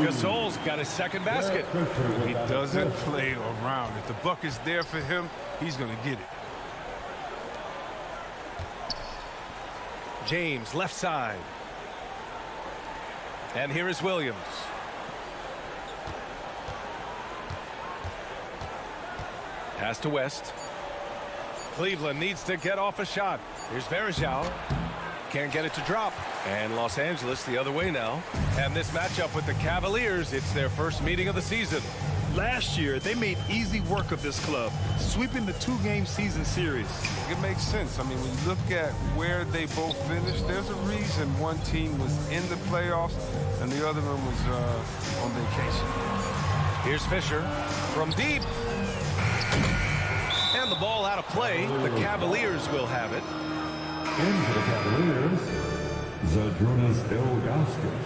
S11: Gasol's got his second basket.
S14: He doesn't play around. If the buck is there for him, he's going to get it.
S11: James, left side. And here is Williams. Pass to West. Cleveland needs to get off a shot. Here's Verjao. Can't get it to drop. And Los Angeles the other way now. And this matchup with the Cavaliers, it's their first meeting of the season.
S13: Last year, they made easy work of this club, sweeping the 2-game season series.
S14: It makes sense. I mean, when you look at where they both finished, there's a reason one team was in the playoffs and the other one was on vacation.
S11: Here's Fisher from deep. And the ball out of play. The Cavaliers will have it.
S9: Into the Cavaliers, Zadrunas Ilgauskas.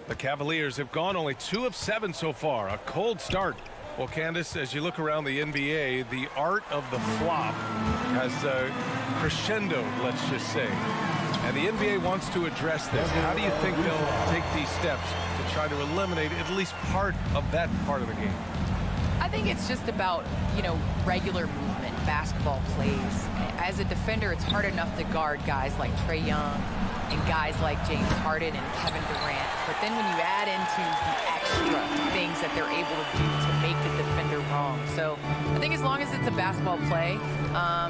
S11: The Cavaliers have gone only 2 of 7 so far. A cold start. Well, Candace, as you look around the NBA, the art of the flop has crescendoed, let's just say. And the NBA wants to address this. How do you think they'll take these steps to try to eliminate at least part of that part of the game?
S12: I think it's just about, you know, regular movement, basketball plays. As a defender, it's hard enough to guard guys like Trae Young and guys like James Harden and Kevin Durant. But then when you add into the extra things that they're able to do to make the defender wrong. So I think as long as it's a basketball play,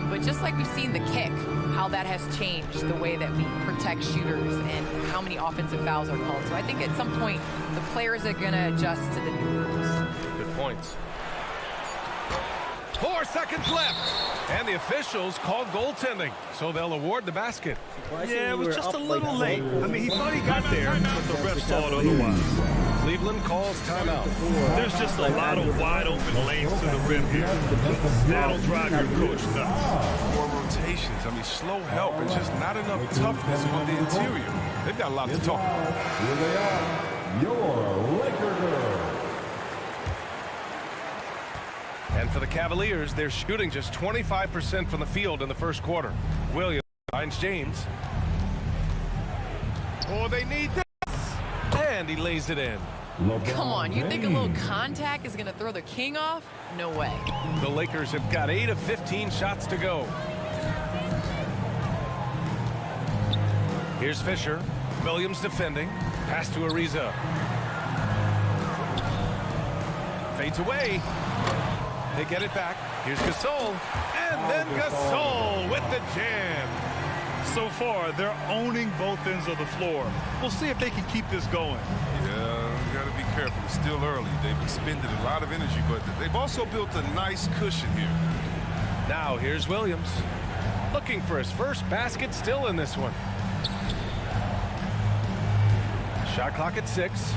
S12: but just like we've seen the kick, how that has changed the way that we protect shooters and how many offensive fouls are called. So I think at some point, the players are going to adjust to the new rules.
S11: Good points. 4 seconds left. And the officials called goaltending, so they'll award the basket.
S13: Yeah, it was just a little late. I mean, he thought he got there, but the ref saw it otherwise.
S11: Cleveland calls timeout.
S13: There's just a lot of wide open lanes to the rim here. That'll drive your coach nuts.
S14: 4 rotations. I mean, slow help and just not enough toughness on the interior. They've got a lot to talk about.
S9: Here they are, your Laker girls.
S11: And for the Cavaliers, they're shooting just 25% from the field in the first quarter. Williams finds James. Oh, they need this. And he lays it in.
S12: Come on, you think a little contact is going to throw the king off? No way.
S11: The Lakers have got 8 of 15 shots to go. Here's Fisher. Williams defending. Pass to Ariza. Fades away. They get it back. Here's Gasol. And then Gasol with the jam.
S13: So far, they're owning both ends of the floor. We'll see if they can keep this going.
S14: Yeah, you got to be careful. It's still early. They've expended a lot of energy, but they've also built a nice cushion here.
S11: Now here's Williams. Looking for his first basket still in this one. Shot clock at 6.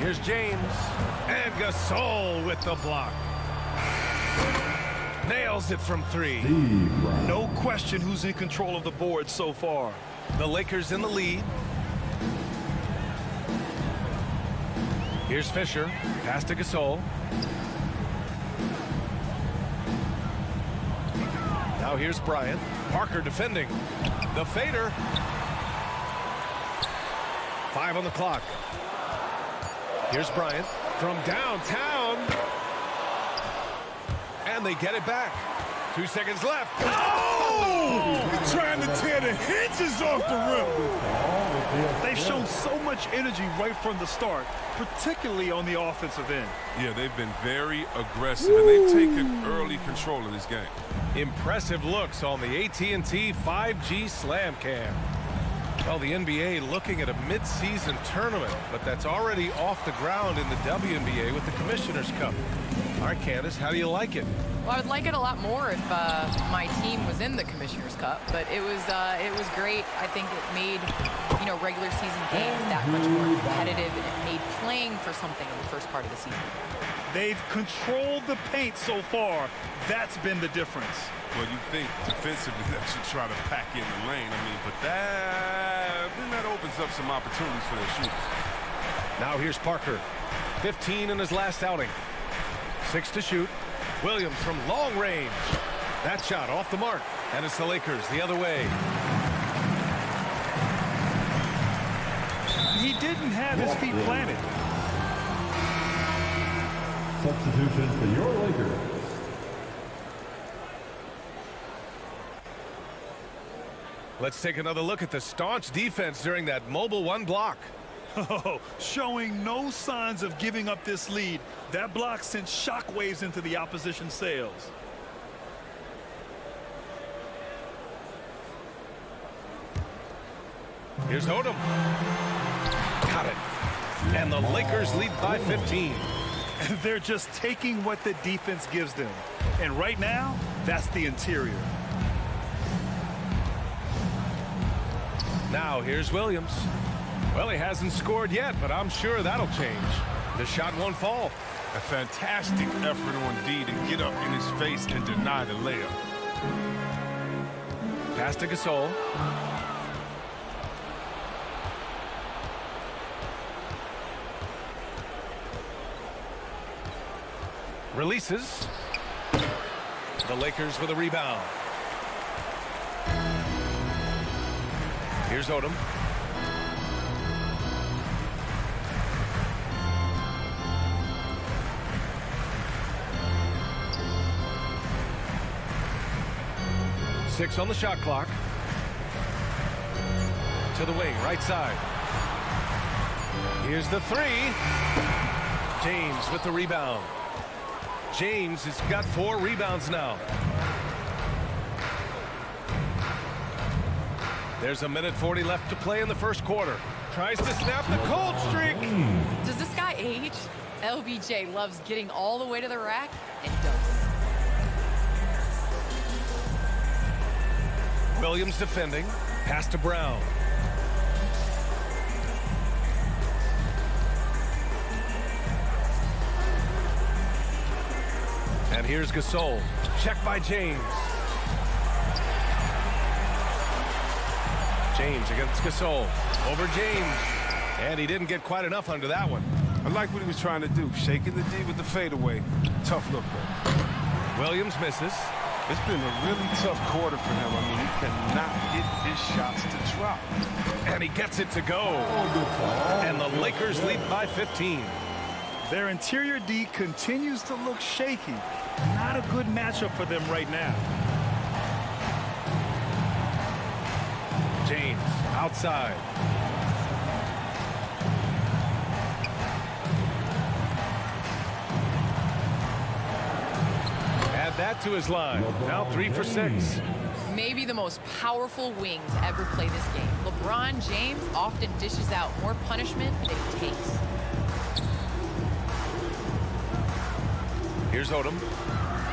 S11: Here's James. And Gasol with the block. Nails it from 3.
S13: No question who's in control of the board so far.
S11: The Lakers in the lead. Here's Fisher. Pass to Gasol. Now here's Bryant. Parker defending. The fader. 5 on the clock. Here's Bryant from downtown. And they get it back. 2 seconds left.
S14: Oh! Trying to tear the hinges off the rim.
S13: They've shown so much energy right from the start, particularly on the offensive end.
S14: Yeah, they've been very aggressive, and they've taken early control of this game.
S11: Impressive looks on the AT&T 5G Slam Cam. Well, the NBA looking at a mid-season tournament, but that's already off the ground in the WNBA with the Commissioner's Cup. All right, Candace, how do you like it?
S12: Well, I would like it a lot more if my team was in the Commissioner's Cup, but it was great. I think it made, regular season games that much more competitive, and it made playing for something in the first part of the season.
S13: They've controlled the paint so far. That's been the difference.
S14: Well, you think defensively that should try to pack in the lane. But that opens up some opportunities for their shooters.
S11: Now here's Parker. 15 in his last outing. 6 to shoot. Williams from long range. That shot off the mark. And it's the Lakers the other way.
S13: He didn't have his feet planted.
S9: Substitution for your Lakers.
S11: Let's take another look at the staunch defense during that mobile 1 block.
S13: Oh, showing no signs of giving up this lead. That block sent shockwaves into the opposition sails.
S11: Here's Odom. Got it. And the Lakers lead by 15.
S13: They're just taking what the defense gives them. And right now, that's the interior.
S11: Now here's Williams. Well, he hasn't scored yet, but I'm sure that'll change. The shot won't fall.
S14: A fantastic effort on D to get up in his face and deny the layup.
S11: Pass to Gasol. Releases. The Lakers with a rebound. Here's Odom. Six on the shot clock. To the wing, right side. Here's the 3. James with the rebound. James has got 4 rebounds now. There's 1:40 left to play in the first quarter. Tries to snap the cold streak.
S12: Does this guy age? LBJ loves getting all the way to the rack and dunking.
S11: Williams defending. Pass to Brown. And here's Gasol. Check by James. James against Gasol. Over James. And he didn't get quite enough under that one.
S14: I like what he was trying to do. Shaking the D with the fadeaway. Tough look, though.
S11: Williams misses.
S14: It's been a really tough quarter for him. I mean, he cannot get his shots to drop.
S11: And he gets it to go. And the Lakers lead by 15.
S13: Their interior D continues to look shaky. Not a good matchup for them right now.
S11: James outside. Add that to his line. Now 3 for 6.
S12: Maybe the most powerful wing to ever play this game. LeBron James often dishes out more punishment than he takes.
S11: Here's Odom.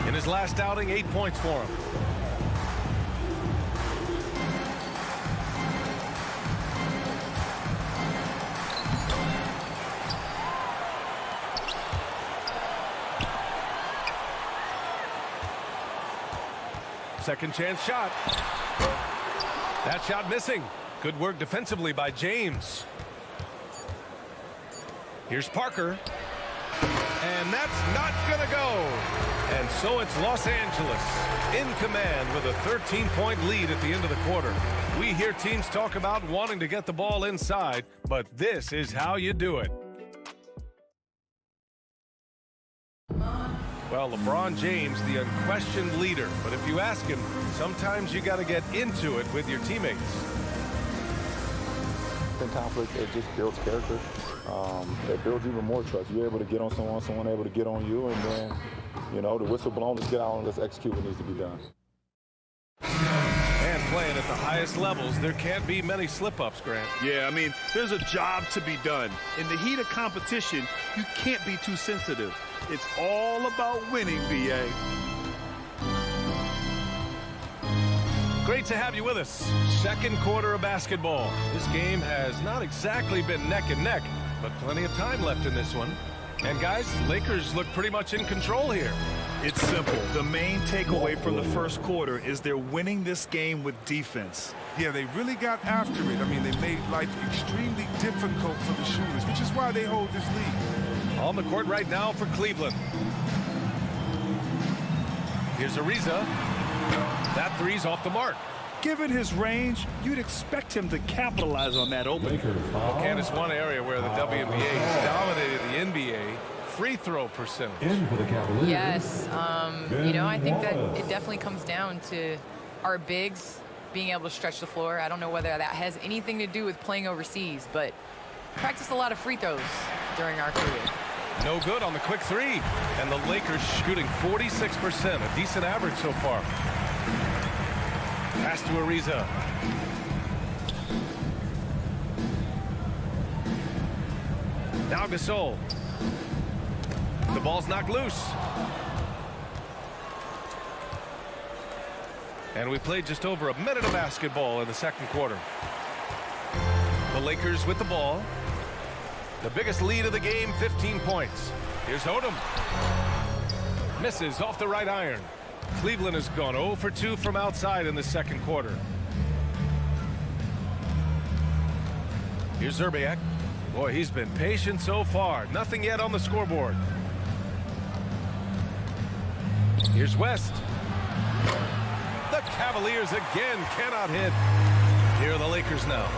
S11: In his last outing, 8 points for him. Second chance shot. That shot missing. Good work defensively by James. Here's Parker. And that's not going to go. And so it's Los Angeles in command with a 13-point lead at the end of the quarter. We hear teams talk about wanting to get the ball inside, but this is how you do it. Well, LeBron James, the unquestioned leader. But if you ask him, sometimes you got to get into it with your teammates.
S15: In conflict, it just builds character. It builds even more trust. You're able to get on someone able to get on you, and then, you know, the whistle blown, let's get out and let's execute what needs to be done.
S11: And playing at the highest levels, there can't be many slip-ups, Grant.
S13: Yeah, I mean, there's a job to be done. In the heat of competition, you can't be too sensitive. It's all about winning, BA.
S11: Great to have you with us. Second quarter of basketball. This game has not exactly been neck and neck, but plenty of time left in this one. And guys, Lakers look pretty much in control here.
S13: It's simple. The main takeaway from the first quarter is they're winning this game with defense.
S14: Yeah, they really got after it. I mean, they made life extremely difficult for the shooters, which is why they hold this lead.
S11: On the court right now for Cleveland. Here's Ariza. That three's off the mark.
S13: Given his range, you'd expect him to capitalize on that opening.
S11: Well, Candace, one area where the WNBA has dominated the NBA, free throw percentage.
S12: Yes, you know, I think that it definitely comes down to our bigs being able to stretch the floor. I don't know whether that has anything to do with playing overseas, but practiced a lot of free throws during our career.
S11: No good on the quick three. And the Lakers shooting 46%, a decent average so far. Pass to Ariza. Now Gasol. The ball's knocked loose. And we played just over a minute of basketball in the second quarter. The Lakers with the ball. The biggest lead of the game, 15 points. Here's Odom. Misses off the right iron. Cleveland has gone 0 for 2 from outside in the second quarter. Here's Zerbiak. Boy, he's been patient so far. Nothing yet on the scoreboard. Here's West. The Cavaliers again cannot hit. Here are the Lakers now.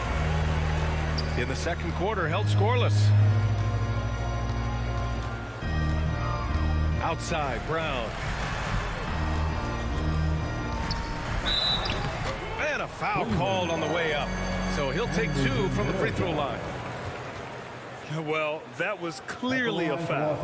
S11: In the second quarter, held scoreless. Outside, Brown. And a foul called on the way up. So he'll take 2 from the free throw line.
S13: Well, that was clearly a foul.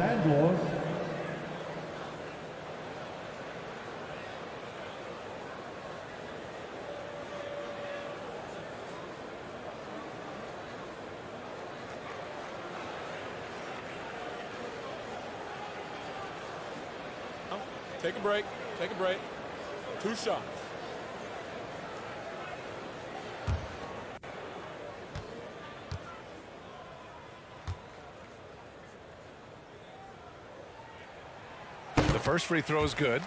S16: Take a break. Take a break. 2 shots.
S11: The first free throw is good.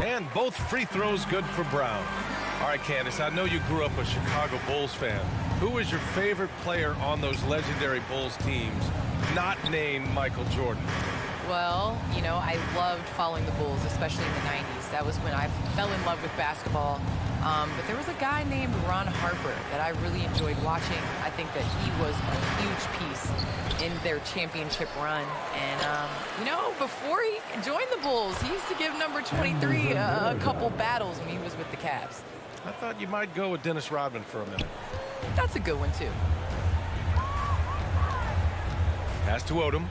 S11: And both free throws good for Brown. All right, Candace, I know you grew up a Chicago Bulls fan. Who was your favorite player on those legendary Bulls teams, not named Michael Jordan?
S12: Well, you know, I loved following the Bulls, especially in the 90s. That was when I fell in love with basketball. But there was a guy named Ron Harper that I really enjoyed watching. I think that he was a huge piece in their championship run. And, you know, before he joined the Bulls, he used to give number 23 a couple battles when he was with the Cavs.
S11: I thought you might go with Dennis Rodman for a minute.
S12: That's a good one, too.
S11: Pass to Odom.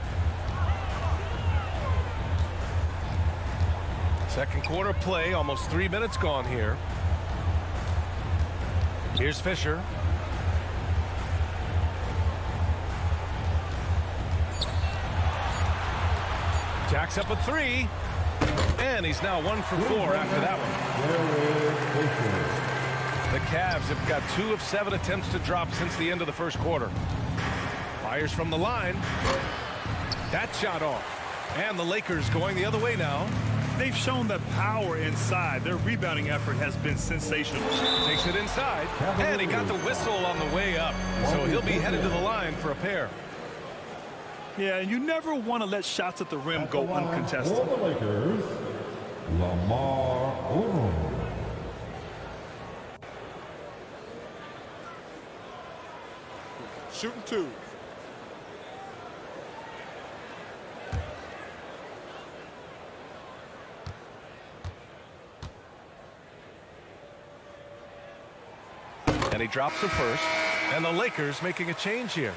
S11: Second quarter play, almost 3 minutes gone here. Here's Fisher. Jacks up a three. And he's now 1 for 4 after that one. The Cavs have got 2 of 7 attempts to drop since the end of the first quarter. Fires from the line. That shot off. And the Lakers going the other way now.
S13: They've shown the power inside. Their rebounding effort has been sensational.
S11: Takes it inside. And he got the whistle on the way up. So he'll be headed to the line for a pair.
S13: Yeah, and you never want to let shots at the rim go uncontested.
S9: For the Lakers, Lamar Odom.
S16: Shooting 2.
S11: And he drops the first. And the Lakers making a change here.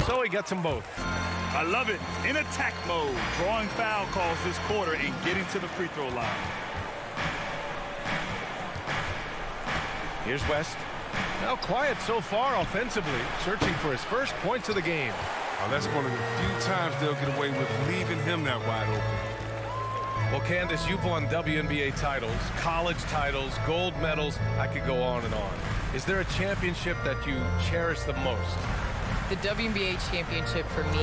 S11: So he gets them both.
S13: I love it. In attack mode, drawing foul calls this quarter and getting to the free throw line.
S11: Here's West. Now quiet so far offensively, searching for his first points of the game.
S14: Oh, that's one of the few times they'll get away with leaving him that wide open.
S11: Well, Candace, you've won WNBA titles, college titles, gold medals. I could go on and on. Is there a championship that you cherish the most?
S12: The WNBA championship for me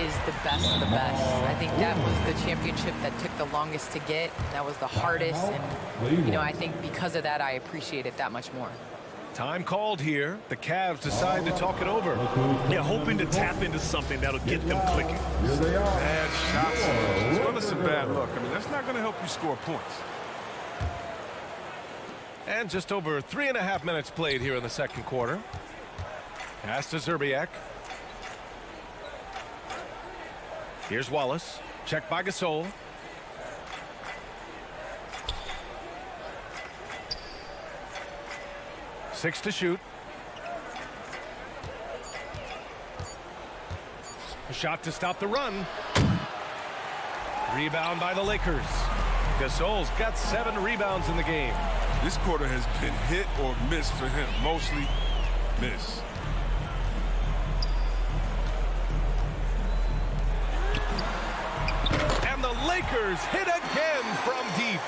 S12: is the best of the best. I think that was the championship that took the longest to get. That was the hardest. And, you know, I think because of that, I appreciate it that much more.
S11: Time called here. The Cavs decide to talk it over.
S13: Yeah, hoping to tap into something that'll get them clicking.
S14: Bad shots. As well as a bad look. I mean, that's not going to help you score points.
S11: And just over 3.5 minutes played here in the second quarter. Pass to Zerbiak. Here's Wallace. Checked by Gasol. Six to shoot. A shot to stop the run. Rebound by the Lakers. Gasol's got 7 rebounds in the game.
S14: This quarter has been hit or miss for him. Mostly miss.
S11: Lakers hit again from deep.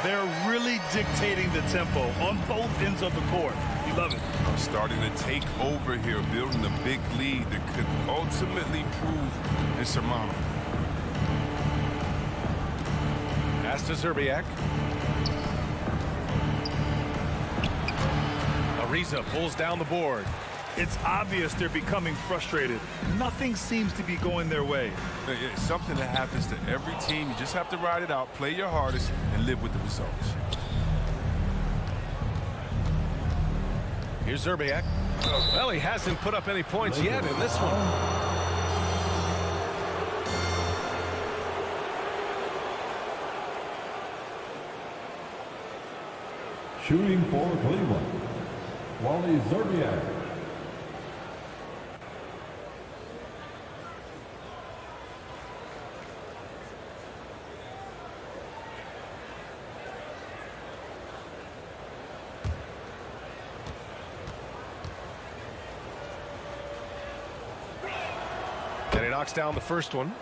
S13: They're really dictating the tempo on both ends of the court. You love it.
S14: Starting to take over here, building a big lead that could ultimately prove insurmountable.
S11: Pass to Zerbiak. Ariza pulls down the board.
S13: It's obvious they're becoming frustrated. Nothing seems to be going their way.
S14: It's something that happens to every team. You just have to ride it out, play your hardest, and live with the results.
S11: Here's Zerbiak. Well, he hasn't put up any points yet in this one.
S9: Shooting for Cleveland, Wally Zerbiak.
S11: And he knocks down the first one.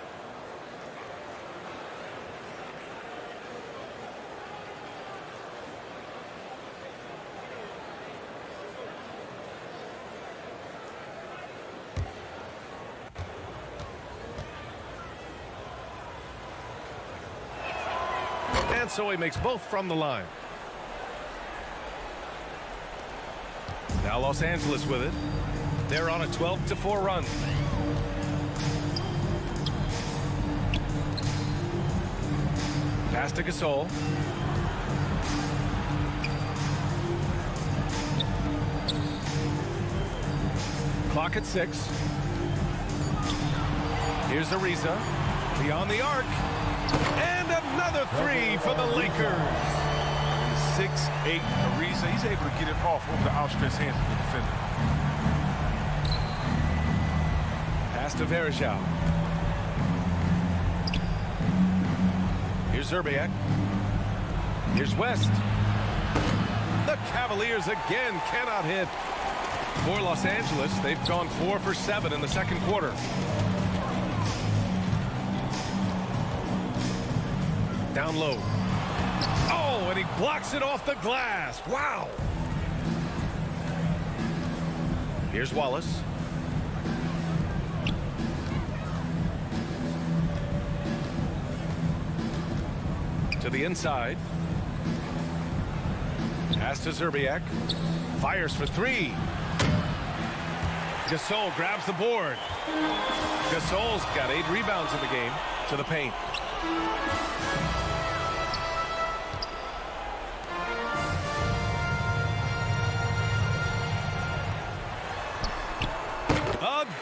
S11: And so he makes both from the line. Now Los Angeles with it. They're on a 12-4 run. Pass to Gasol. Clock at 6. Here's Ariza. Beyond the arc. And another three for the Lakers.
S14: 6'8" Ariza, he's able to get it off over the outstretched hands of the defender.
S11: Pass to Verjao. Here's Zerbiak. Here's West. The Cavaliers again cannot hit. For Los Angeles, they've gone 4 for 7 in the second quarter. Down low. Oh, and he blocks it off the glass. Wow. Here's Wallace. To the inside. Pass to Zerbiak. Fires for 3. Gasol grabs the board. Gasol's got 8 rebounds in the game. To the paint.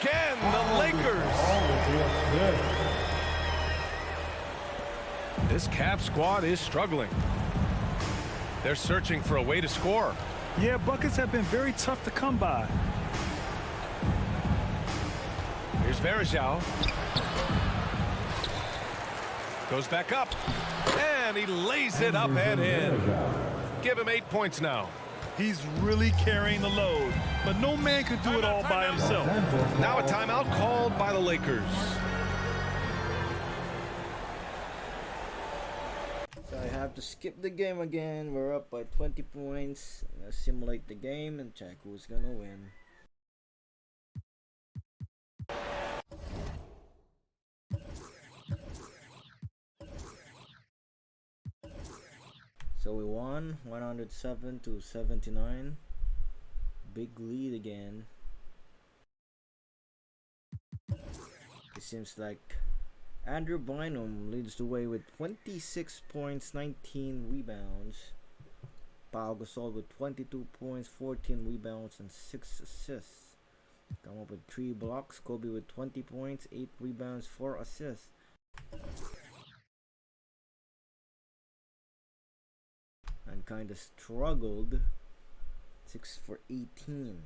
S11: Again, the Lakers. This Cavs squad is struggling. They're searching for a way to score.
S13: Yeah, buckets have been very tough to come by.
S11: Here's Verjao. Goes back up. And he lays it up and in. Give him 8 points now.
S13: He's really carrying the load, but no man could do it all by himself.
S11: Now a timeout called by the Lakers.
S1: So I have to skip the game again. We're up by 20 points. Let's simulate the game and check who's gonna win. So we won 107 to 79. Big lead again. It seems like Andrew Bynum leads the way with 26 points, 19 rebounds. Pau Gasol with 22 points, 14 rebounds, and 6 assists. Come up with 3 blocks. Kobe with 20 points, 8 rebounds, 4 assists. And kind of struggled. 6 for 18.